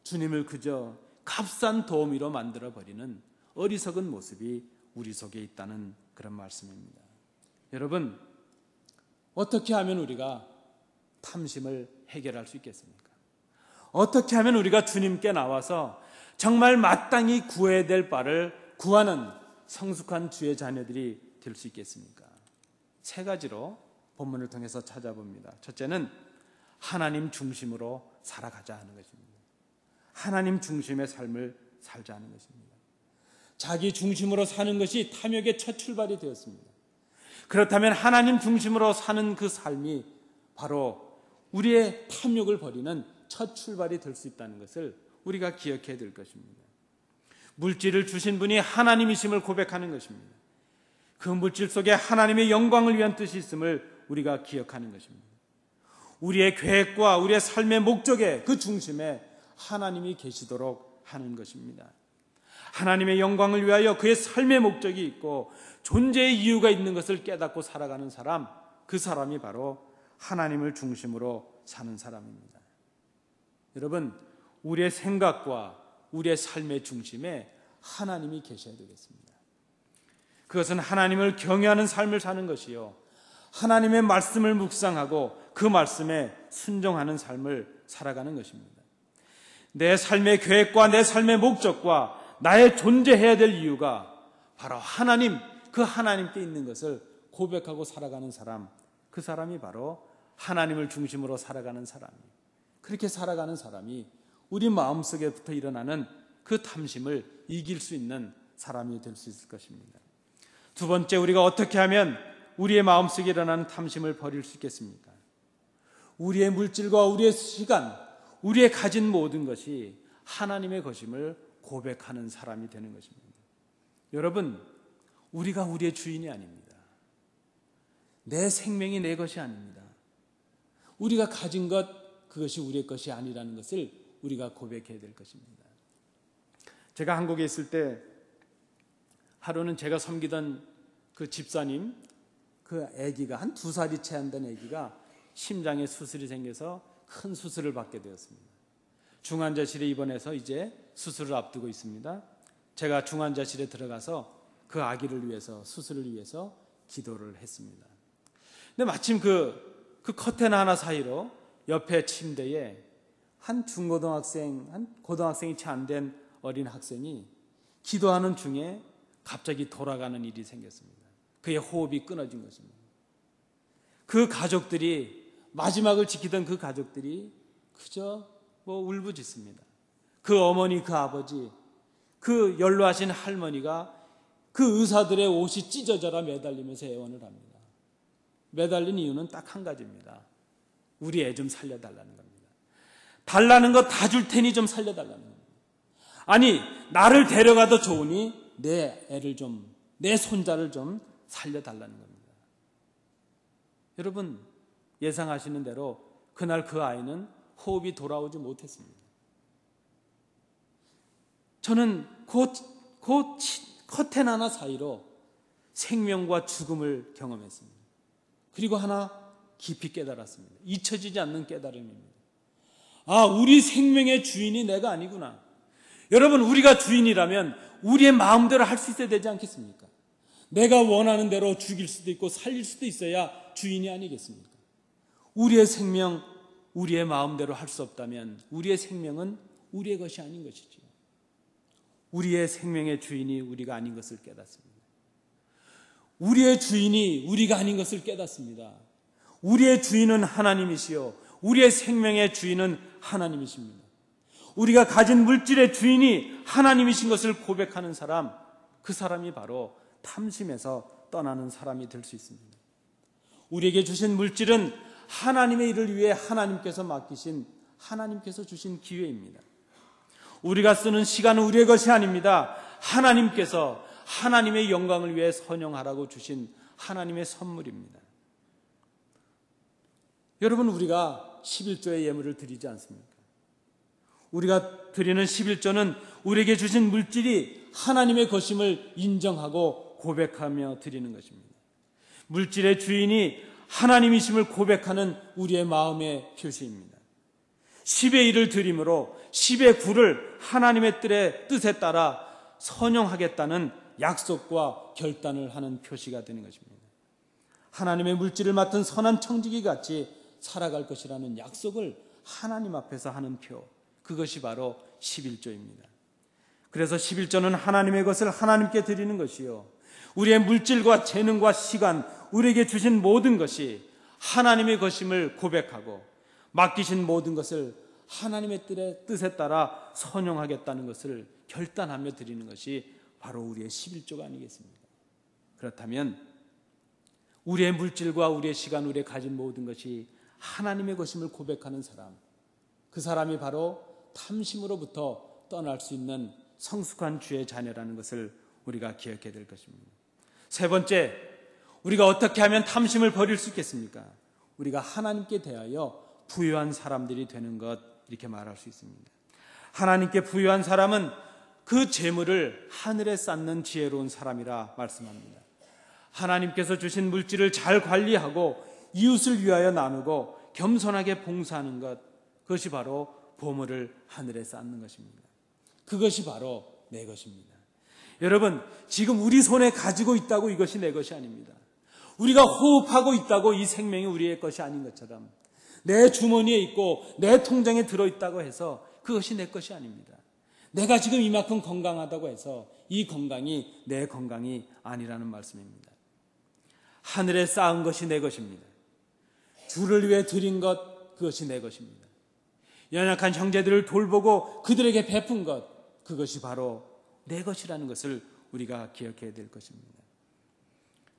주님을 그저 값싼 도우미로 만들어버리는 어리석은 모습이 우리 속에 있다는 그런 말씀입니다. 여러분, 어떻게 하면 우리가 탐심을 해결할 수 있겠습니까? 어떻게 하면 우리가 주님께 나와서 정말 마땅히 구해야 될 바를 구하는 성숙한 주의 자녀들이 될 수 있겠습니까? 세 가지로 본문을 통해서 찾아봅니다. 첫째는 하나님 중심으로 살아가자 하는 것입니다. 하나님 중심의 삶을 살자 하는 것입니다. 자기 중심으로 사는 것이 탐욕의 첫 출발이 되었습니다. 그렇다면 하나님 중심으로 사는 그 삶이 바로 우리의 탐욕을 버리는 첫 출발이 될 수 있다는 것을 우리가 기억해야 될 것입니다. 물질을 주신 분이 하나님이심을 고백하는 것입니다. 그 물질 속에 하나님의 영광을 위한 뜻이 있음을 우리가 기억하는 것입니다. 우리의 계획과 우리의 삶의 목적의 그 중심에 하나님이 계시도록 하는 것입니다. 하나님의 영광을 위하여 그의 삶의 목적이 있고 존재의 이유가 있는 것을 깨닫고 살아가는 사람, 그 사람이 바로 하나님을 중심으로 사는 사람입니다. 여러분, 우리의 생각과 우리의 삶의 중심에 하나님이 계셔야 되겠습니다. 그것은 하나님을 경외하는 삶을 사는 것이요, 하나님의 말씀을 묵상하고 그 말씀에 순종하는 삶을 살아가는 것입니다. 내 삶의 계획과 내 삶의 목적과 나의 존재해야 될 이유가 바로 하나님, 그 하나님께 있는 것을 고백하고 살아가는 사람, 그 사람이 바로 하나님을 중심으로 살아가는 사람이에요. 그렇게 살아가는 사람이 우리 마음속에부터 일어나는 그 탐심을 이길 수 있는 사람이 될 수 있을 것입니다. 두 번째, 우리가 어떻게 하면 우리의 마음속에 일어나는 탐심을 버릴 수 있겠습니까? 우리의 물질과 우리의 시간, 우리의 가진 모든 것이 하나님의 것임을 고백하는 사람이 되는 것입니다. 여러분, 우리가 우리의 주인이 아닙니다. 내 생명이 내 것이 아닙니다. 우리가 가진 것, 그것이 우리의 것이 아니라는 것을 우리가 고백해야 될 것입니다. 제가 한국에 있을 때 하루는 제가 섬기던 그 집사님, 그 아기가 한 2살이 채 안 된 아기가 심장에 수술이 생겨서 큰 수술을 받게 되었습니다. 중환자실에 입원해서 이제 수술을 앞두고 있습니다. 제가 중환자실에 들어가서 그 아기를 위해서, 수술을 위해서 기도를 했습니다. 근데 마침 그 커튼 하나 사이로 옆에 침대에 한 고등학생이 채 안 된 어린 학생이 기도하는 중에 갑자기 돌아가는 일이 생겼습니다. 그의 호흡이 끊어진 것입니다. 그 가족들이, 마지막을 지키던 그 가족들이 그저 울부짖습니다. 그 어머니, 그 아버지, 그 연로하신 할머니가 그 의사들의 옷이 찢어져라 매달리면서 애원을 합니다. 매달린 이유는 딱 한 가지입니다. 우리 애 좀 살려달라는 겁니다. 달라는 거 다 줄 테니 좀 살려달라는 겁니다. 아니, 나를 데려가도 좋으니 내 애를 좀, 내 손자를 좀 살려달라는 겁니다. 여러분, 예상하시는 대로 그날 그 아이는 호흡이 돌아오지 못했습니다. 저는 곧 커튼 하나 사이로 생명과 죽음을 경험했습니다. 그리고 하나 깊이 깨달았습니다. 잊혀지지 않는 깨달음입니다. 아, 우리 생명의 주인이 내가 아니구나. 여러분, 우리가 주인이라면 우리의 마음대로 할 수 있어야 되지 않겠습니까? 내가 원하는 대로 죽일 수도 있고 살릴 수도 있어야 주인이 아니겠습니까? 우리의 생명, 우리의 마음대로 할 수 없다면 우리의 생명은 우리의 것이 아닌 것이죠. 우리의 생명의 주인이 우리가 아닌 것을 깨닫습니다. 우리의 주인이 우리가 아닌 것을 깨닫습니다. 우리의 주인은 하나님이시요, 우리의 생명의 주인은 하나님이십니다. 우리가 가진 물질의 주인이 하나님이신 것을 고백하는 사람, 그 사람이 바로 탐심에서 떠나는 사람이 될 수 있습니다. 우리에게 주신 물질은 하나님의 일을 위해 하나님께서 맡기신, 하나님께서 주신 기회입니다. 우리가 쓰는 시간은 우리의 것이 아닙니다. 하나님께서 하나님의 영광을 위해 선용하라고 주신 하나님의 선물입니다. 여러분, 우리가 11조의 예물을 드리지 않습니까? 우리가 드리는 11조는 우리에게 주신 물질이 하나님의 것임을 인정하고 고백하며 드리는 것입니다. 물질의 주인이 하나님이심을 고백하는 우리의 마음의 표시입니다. 10의 1을 드림으로 10의 9를 하나님의 뜻에 따라 선용하겠다는 약속과 결단을 하는 표시가 되는 것입니다. 하나님의 물질을 맡은 선한 청지기 같이 살아갈 것이라는 약속을 하나님 앞에서 하는 표, 그것이 바로 11조입니다. 그래서 11조는 하나님의 것을 하나님께 드리는 것이요, 우리의 물질과 재능과 시간, 우리에게 주신 모든 것이 하나님의 것임을 고백하고 맡기신 모든 것을 하나님의 뜻에 따라 선용하겠다는 것을 결단하며 드리는 것이 바로 우리의 11조가 아니겠습니까? 그렇다면 우리의 물질과 우리의 시간, 우리의 가진 모든 것이 하나님의 것임을 고백하는 사람, 그 사람이 바로 탐심으로부터 떠날 수 있는 성숙한 주의 자녀라는 것을 우리가 기억해야 될 것입니다. 세 번째, 우리가 어떻게 하면 탐심을 버릴 수 있겠습니까? 우리가 하나님께 대하여 부유한 사람들이 되는 것, 이렇게 말할 수 있습니다. 하나님께 부유한 사람은 그 재물을 하늘에 쌓는 지혜로운 사람이라 말씀합니다. 하나님께서 주신 물질을 잘 관리하고 이웃을 위하여 나누고 겸손하게 봉사하는 것, 그것이 바로 보물을 하늘에 쌓는 것입니다. 그것이 바로 내 것입니다. 여러분, 지금 우리 손에 가지고 있다고 이것이 내 것이 아닙니다. 우리가 호흡하고 있다고 이 생명이 우리의 것이 아닌 것처럼 내 주머니에 있고 내 통장에 들어있다고 해서 그것이 내 것이 아닙니다. 내가 지금 이만큼 건강하다고 해서 이 건강이 내 건강이 아니라는 말씀입니다. 하늘에 쌓은 것이 내 것입니다. 주를 위해 드린 것, 그것이 내 것입니다. 연약한 형제들을 돌보고 그들에게 베푼 것, 그것이 바로 내 것이라는 것을 우리가 기억해야 될 것입니다.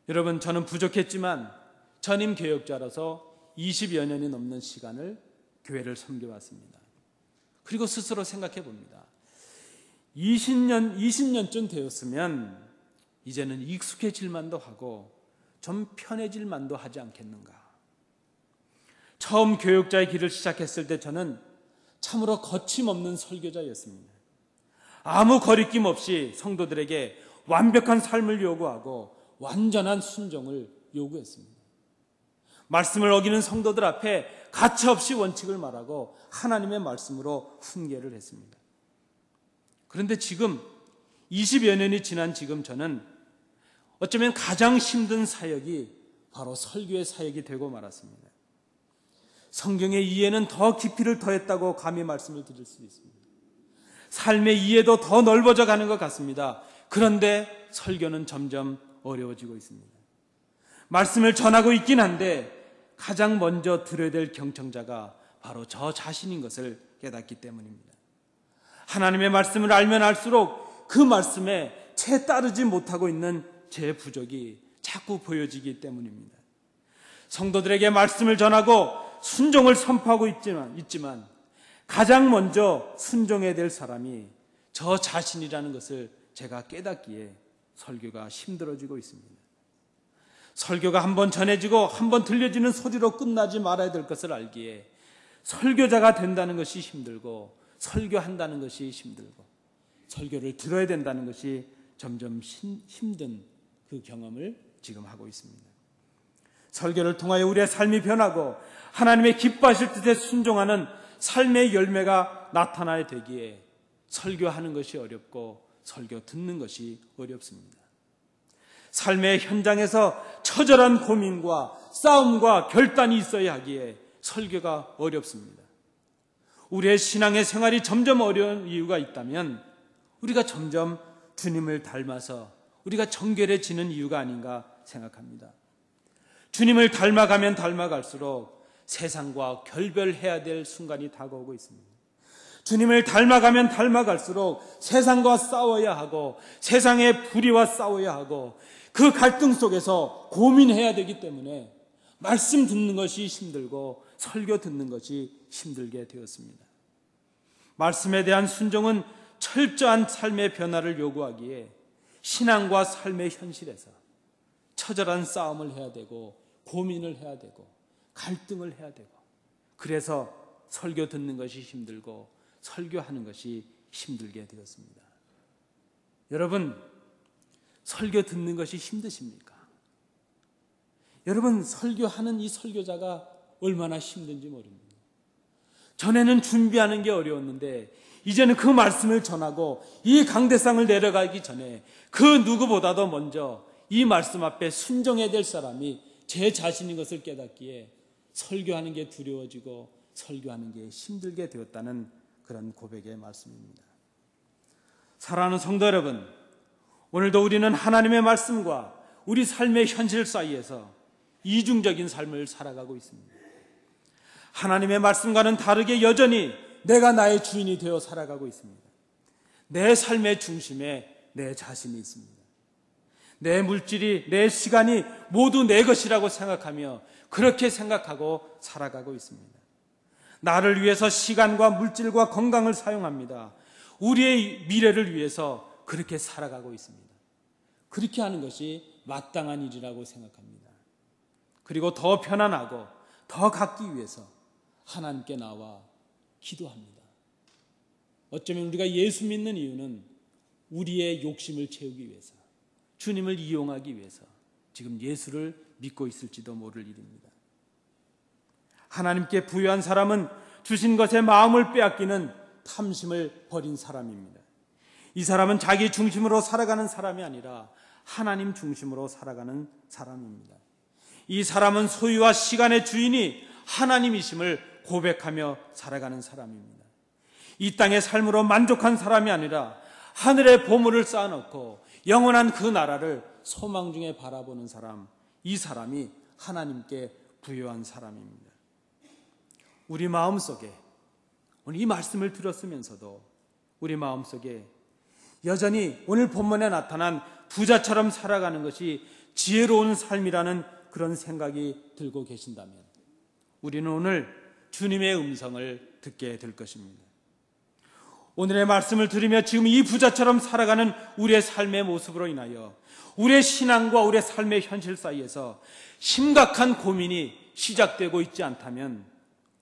여러분, 저는 부족했지만 전임 교역자로서 20여 년이 넘는 시간을 교회를 섬겨왔습니다. 그리고 스스로 생각해 봅니다. 20년쯤 되었으면 이제는 익숙해질 만도 하고 좀 편해질 만도 하지 않겠는가. 처음 교역자의 길을 시작했을 때 저는 참으로 거침없는 설교자였습니다. 아무 거리낌 없이 성도들에게 완벽한 삶을 요구하고 완전한 순종을 요구했습니다. 말씀을 어기는 성도들 앞에 가차없이 원칙을 말하고 하나님의 말씀으로 훈계를 했습니다. 그런데 지금 20여 년이 지난 지금 저는 어쩌면 가장 힘든 사역이 바로 설교의 사역이 되고 말았습니다. 성경의 이해는 더 깊이를 더했다고 감히 말씀을 드릴 수 있습니다. 삶의 이해도 더 넓어져 가는 것 같습니다. 그런데 설교는 점점 어려워지고 있습니다. 말씀을 전하고 있긴 한데 가장 먼저 들어야 될 경청자가 바로 저 자신인 것을 깨닫기 때문입니다. 하나님의 말씀을 알면 알수록 그 말씀에 채 따르지 못하고 있는 제 부족이 자꾸 보여지기 때문입니다. 성도들에게 말씀을 전하고 순종을 선포하고 있지만 가장 먼저 순종해야 될 사람이 저 자신이라는 것을 제가 깨닫기에 설교가 힘들어지고 있습니다. 설교가 한번 전해지고 한번 들려지는 소리로 끝나지 말아야 될 것을 알기에 설교자가 된다는 것이 힘들고 설교한다는 것이 힘들고 설교를 들어야 된다는 것이 점점 힘든 그 경험을 지금 하고 있습니다. 설교를 통하여 우리의 삶이 변하고 하나님의 기뻐하실 뜻에 순종하는 삶의 열매가 나타나야 되기에 설교하는 것이 어렵고 설교 듣는 것이 어렵습니다. 삶의 현장에서 처절한 고민과 싸움과 결단이 있어야 하기에 설교가 어렵습니다. 우리의 신앙의 생활이 점점 어려운 이유가 있다면 우리가 점점 주님을 닮아서 우리가 정결해지는 이유가 아닌가 생각합니다. 주님을 닮아가면 닮아갈수록 세상과 결별해야 될 순간이 다가오고 있습니다. 주님을 닮아가면 닮아갈수록 세상과 싸워야 하고 세상의 불의와 싸워야 하고 그 갈등 속에서 고민해야 되기 때문에 말씀 듣는 것이 힘들고 설교 듣는 것이 힘들게 되었습니다. 말씀에 대한 순종은 철저한 삶의 변화를 요구하기에 신앙과 삶의 현실에서 처절한 싸움을 해야 되고 고민을 해야 되고 갈등을 해야 되고 그래서 설교 듣는 것이 힘들고 설교하는 것이 힘들게 되었습니다. 여러분, 설교 듣는 것이 힘드십니까? 여러분, 설교하는 이 설교자가 얼마나 힘든지 모릅니다. 전에는 준비하는 게 어려웠는데 이제는 그 말씀을 전하고 이 강대상을 내려가기 전에 그 누구보다도 먼저 이 말씀 앞에 순종해야 될 사람이 제 자신인 것을 깨닫기에 설교하는 게 두려워지고 설교하는 게 힘들게 되었다는 그런 고백의 말씀입니다. 사랑하는 성도 여러분, 오늘도 우리는 하나님의 말씀과 우리 삶의 현실 사이에서 이중적인 삶을 살아가고 있습니다. 하나님의 말씀과는 다르게 여전히 내가 나의 주인이 되어 살아가고 있습니다. 내 삶의 중심에 내 자신이 있습니다. 내 물질이, 내 시간이 모두 내 것이라고 생각하며 그렇게 생각하고 살아가고 있습니다. 나를 위해서 시간과 물질과 건강을 사용합니다. 우리의 미래를 위해서 그렇게 살아가고 있습니다. 그렇게 하는 것이 마땅한 일이라고 생각합니다. 그리고 더 편안하고 더 갖기 위해서 하나님께 나와 기도합니다. 어쩌면 우리가 예수 믿는 이유는 우리의 욕심을 채우기 위해서, 주님을 이용하기 위해서 지금 예수를 믿고 있을지도 모를 일입니다. 하나님께 부유한 사람은 주신 것에 마음을 빼앗기는 탐심을 버린 사람입니다. 이 사람은 자기 중심으로 살아가는 사람이 아니라 하나님 중심으로 살아가는 사람입니다. 이 사람은 소유와 시간의 주인이 하나님이심을 고백하며 살아가는 사람입니다. 이 땅의 삶으로 만족한 사람이 아니라 하늘의 보물을 쌓아놓고 영원한 그 나라를 소망 중에 바라보는 사람, 이 사람이 하나님께 부요한 사람입니다. 우리 마음속에 오늘 이 말씀을 들었으면서도 우리 마음속에 여전히 오늘 본문에 나타난 부자처럼 살아가는 것이 지혜로운 삶이라는 그런 생각이 들고 계신다면 우리는 오늘 주님의 음성을 듣게 될 것입니다. 오늘의 말씀을 들으며 지금 이 부자처럼 살아가는 우리의 삶의 모습으로 인하여 우리의 신앙과 우리의 삶의 현실 사이에서 심각한 고민이 시작되고 있지 않다면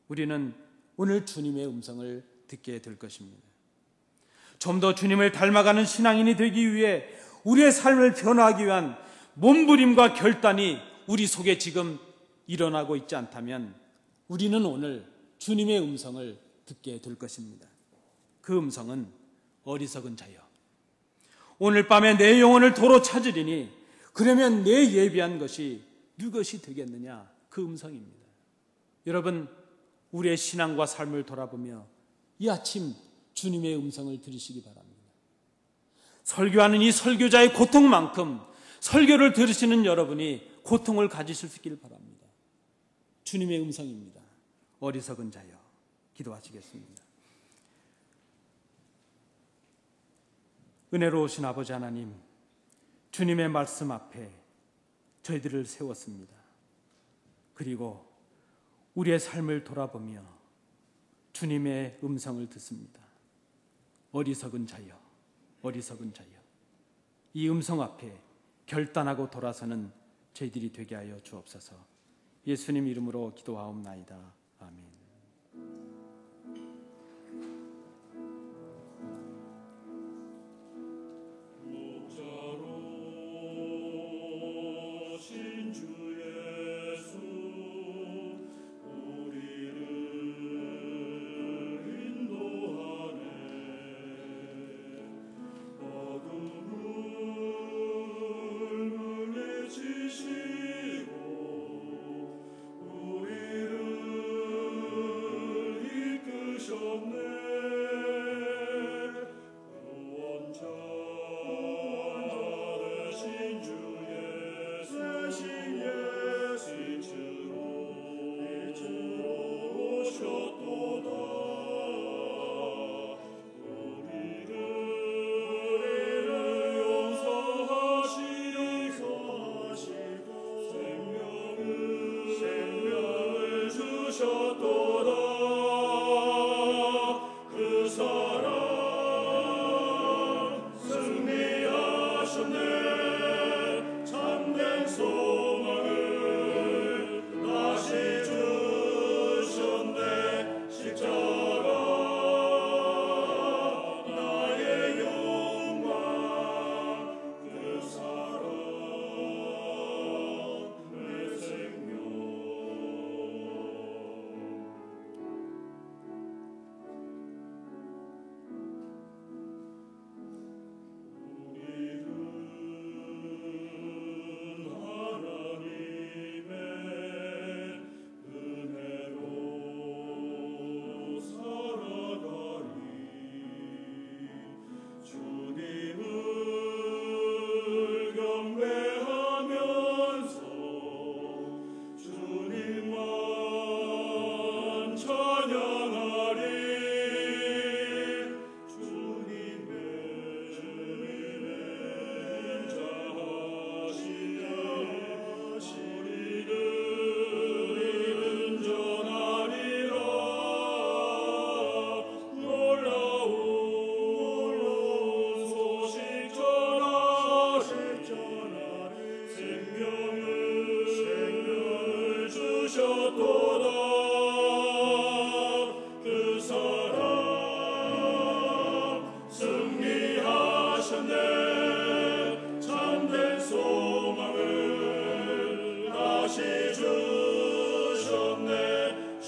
우리는 오늘 주님의 음성을 듣게 될 것입니다. 좀 더 주님을 닮아가는 신앙인이 되기 위해 우리의 삶을 변화하기 위한 몸부림과 결단이 우리 속에 지금 일어나고 있지 않다면 우리는 오늘 주님의 음성을 듣게 될 것입니다. 그 음성은 어리석은 자여 오늘 밤에 내 영혼을 도로 찾으리니 그러면 내 예비한 것이 누것이 되겠느냐, 그 음성입니다. 여러분, 우리의 신앙과 삶을 돌아보며 이 아침 주님의 음성을 들으시기 바랍니다. 설교하는 이 설교자의 고통만큼 설교를 들으시는 여러분이 고통을 가지실 수 있기를 바랍니다. 주님의 음성입니다. 어리석은 자여. 기도하시겠습니다. 은혜로우신 아버지 하나님, 주님의 말씀 앞에 저희들을 세웠습니다. 그리고 우리의 삶을 돌아보며 주님의 음성을 듣습니다. 어리석은 자여, 어리석은 자여. 이 음성 앞에 결단하고 돌아서는 저희들이 되게 하여 주옵소서. 예수님 이름으로 기도하옵나이다. 아멘.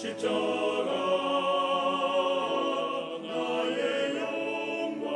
십자가 나의 영광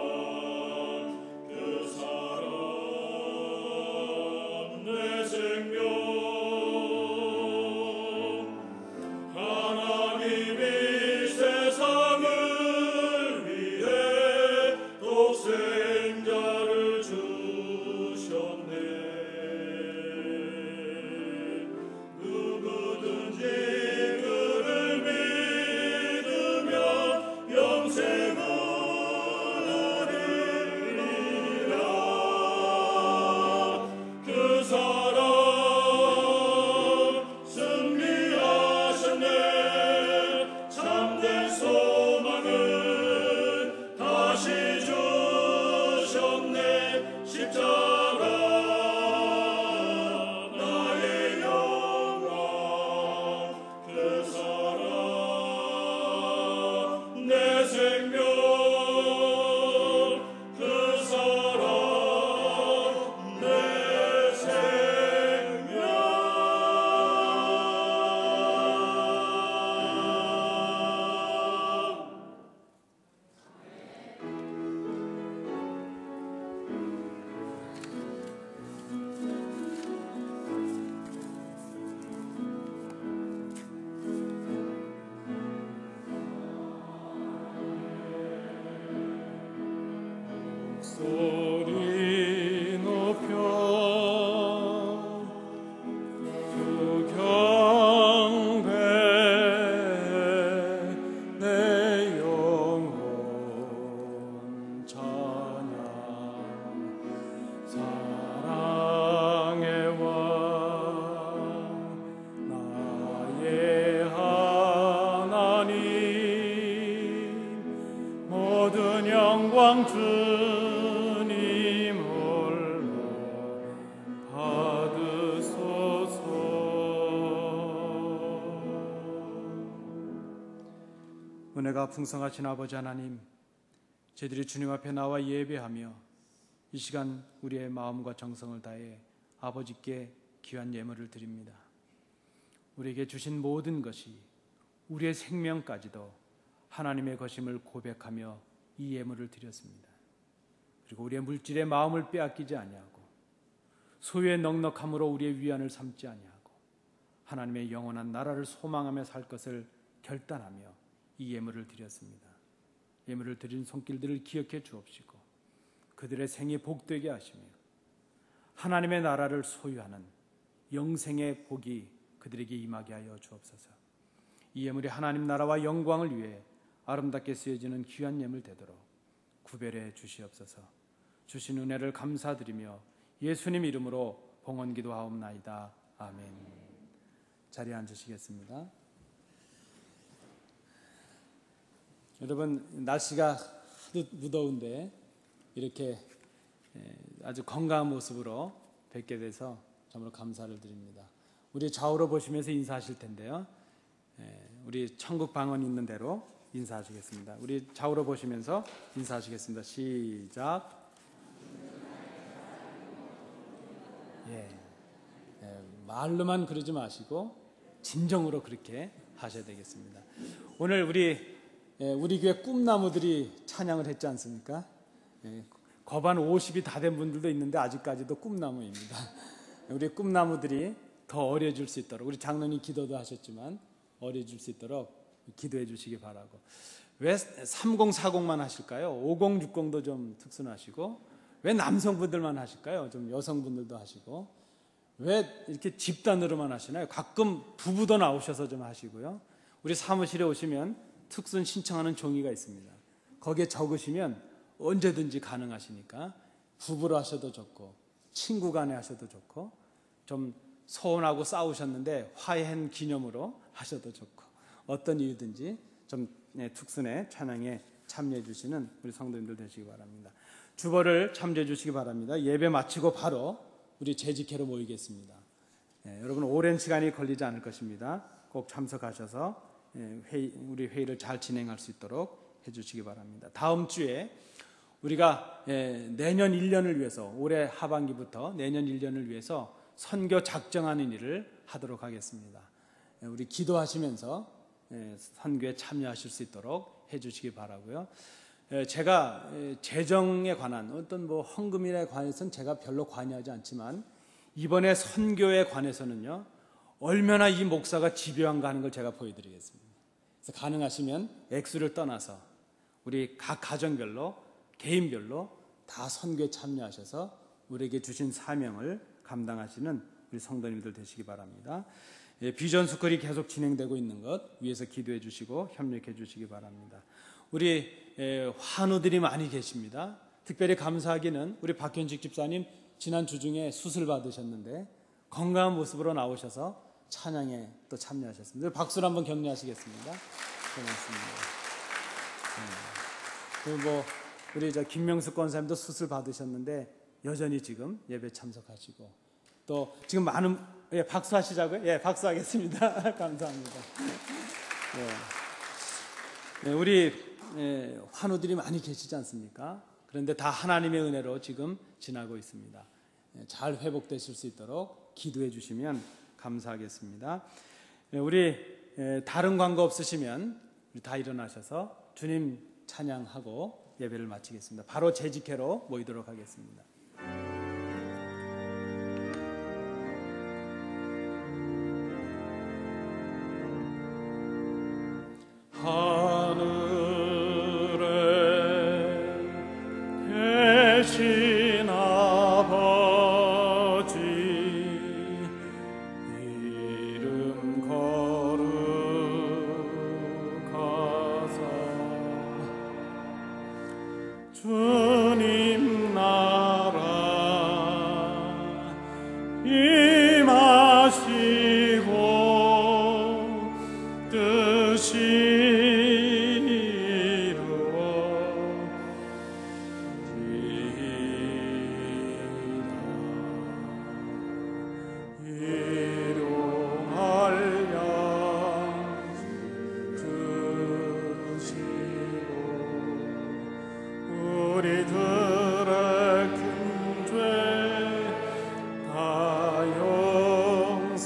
은혜가 풍성하신 아버지 하나님, 저희들이 주님 앞에 나와 예배하며 이 시간 우리의 마음과 정성을 다해 아버지께 귀한 예물을 드립니다. 우리에게 주신 모든 것이, 우리의 생명까지도 하나님의 것임을 고백하며 이 예물을 드렸습니다. 그리고 우리의 물질의 마음을 빼앗기지 아니하고 소유의 넉넉함으로 우리의 위안을 삼지 아니하고 하나님의 영원한 나라를 소망하며 살 것을 결단하며 이 예물을 드렸습니다. 예물을 드린 손길들을 기억해 주옵시고 그들의 생이 복되게 하시며 하나님의 나라를 소유하는 영생의 복이 그들에게 임하게 하여 주옵소서. 이 예물이 하나님 나라와 영광을 위해 아름답게 쓰여지는 귀한 예물 되도록 구별해 주시옵소서. 주신 은혜를 감사드리며 예수님 이름으로 봉헌 기도하옵나이다. 아멘. 자리에 앉으시겠습니다. 여러분, 날씨가 하도 무더운데 이렇게 아주 건강한 모습으로 뵙게 돼서 정말 감사를 드립니다. 우리 좌우로 보시면서 인사하실 텐데요. 우리 천국 방언 있는 대로 인사하시겠습니다. 우리 좌우로 보시면서 인사하시겠습니다. 시작. 말로만 그러지 마시고 진정으로 그렇게 하셔야 되겠습니다. 오늘 우리 교회 꿈나무들이 찬양을 했지 않습니까? 거반 50이 다 된 분들도 있는데 아직까지도 꿈나무입니다. 우리 꿈나무들이 더 어려질 수 있도록, 우리 장로님 기도도 하셨지만 어려질 수 있도록 기도해 주시기 바라고. 왜 3040만 하실까요? 5060도 좀 특순하시고, 왜 남성분들만 하실까요? 좀 여성분들도 하시고, 왜 이렇게 집단으로만 하시나요? 가끔 부부도 나오셔서 좀 하시고요. 우리 사무실에 오시면 특순 신청하는 종이가 있습니다. 거기에 적으시면 언제든지 가능하시니까 부부로 하셔도 좋고 친구 간에 하셔도 좋고, 좀 서운하고 싸우셨는데 화해한 기념으로 하셔도 좋고, 어떤 이유든지 좀 특순의 찬양에 참여해 주시는 우리 성도님들 되시기 바랍니다. 주보를 참조해 주시기 바랍니다. 예배 마치고 바로 우리 재직회로 모이겠습니다. 여러분, 오랜 시간이 걸리지 않을 것입니다. 꼭 참석하셔서 우리 회의를 잘 진행할 수 있도록 해주시기 바랍니다. 다음 주에 우리가 내년 1년을 위해서, 올해 하반기부터 내년 1년을 위해서 선교 작정하는 일을 하도록 하겠습니다. 우리 기도하시면서 선교에 참여하실 수 있도록 해주시기 바라고요. 제가 재정에 관한 어떤 헌금일에 관해서는 제가 별로 관여하지 않지만, 이번에 선교에 관해서는요, 얼마나 이 목사가 집요한가 하는 걸 제가 보여드리겠습니다. 그래서 가능하시면 액수를 떠나서 우리 각 가정별로, 개인별로 다 선교에 참여하셔서 우리에게 주신 사명을 감당하시는 우리 성도님들 되시기 바랍니다. 비전 스쿨이 계속 진행되고 있는 것 위해서 기도해 주시고 협력해 주시기 바랍니다. 우리 환우들이 많이 계십니다. 특별히 감사하기는 우리 박현식 집사님 지난 주중에 수술 받으셨는데 건강한 모습으로 나오셔서 찬양에 또 참여하셨습니다. 박수로 한번 격려하시겠습니다. 고맙습니다. 그리고 우리 김명숙 권사님도 수술 받으셨는데 여전히 지금 예배 참석하시고, 또 지금 많은 박수 하시자고요? 박수하겠습니다. 감사합니다. 우리 환우들이 많이 계시지 않습니까? 그런데 다 하나님의 은혜로 지금 지나고 있습니다. 잘 회복되실 수 있도록 기도해 주시면 감사하겠습니다. 우리 다른 광고 없으시면 우리 다 일어나셔서 주님 찬양하고 예배를 마치겠습니다. 바로 재직회로 모이도록 하겠습니다. 하늘에 계신 아버지, 이름 거룩하사 주님 나라 임하시고 뜻이 우리들의 큰 죄 다 용서하옵시고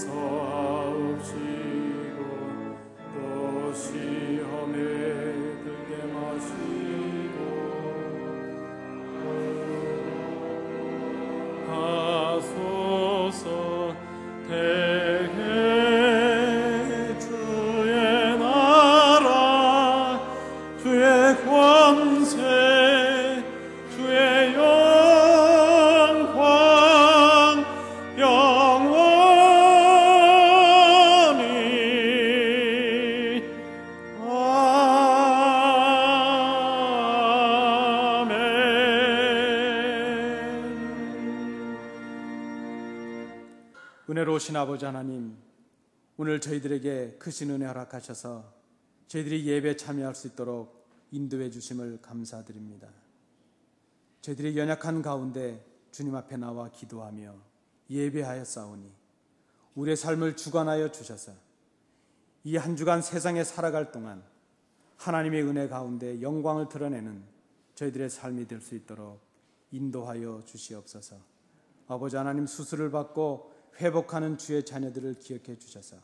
또 시험에 들게 마시고 하소서. 대개 주의 나라 주의 권세 주의 영광 영원히 아멘. 은혜로우신 아버지 하나님, 오늘 저희들에게 크신 은혜 허락하셔서 저희들이 예배에 참여할 수 있도록 인도해 주심을 감사드립니다. 저희들이 연약한 가운데 주님 앞에 나와 기도하며 예배하였사오니 우리의 삶을 주관하여 주셔서 이 한 주간 세상에 살아갈 동안 하나님의 은혜 가운데 영광을 드러내는 저희들의 삶이 될 수 있도록 인도하여 주시옵소서. 아버지 하나님, 수술을 받고 회복하는 주의 자녀들을 기억해 주셔서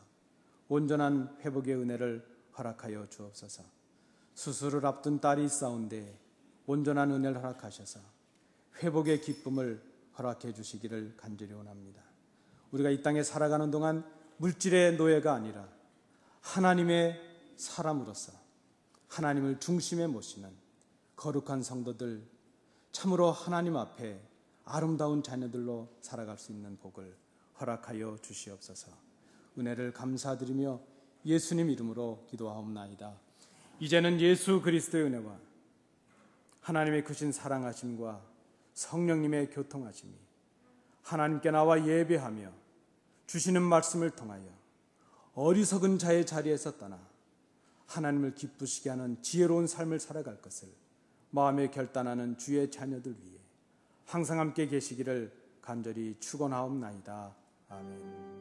온전한 회복의 은혜를 허락하여 주옵소서. 수술을 앞둔 딸이 있사온데 온전한 은혜를 허락하셔서 회복의 기쁨을 허락해 주시기를 간절히 원합니다. 우리가 이 땅에 살아가는 동안 물질의 노예가 아니라 하나님의 사람으로서 하나님을 중심에 모시는 거룩한 성도들, 참으로 하나님 앞에 아름다운 자녀들로 살아갈 수 있는 복을 허락하여 주시옵소서. 은혜를 감사드리며 예수님 이름으로 기도하옵나이다. 이제는 예수 그리스도의 은혜와 하나님의 크신 사랑하심과 성령님의 교통하심이 하나님께 나와 예배하며 주시는 말씀을 통하여 어리석은 자의 자리에서 떠나 하나님을 기쁘시게 하는 지혜로운 삶을 살아갈 것을 마음에 결단하는 주의 자녀들 위해 항상 함께 계시기를 간절히 축원하옵나이다. 아멘.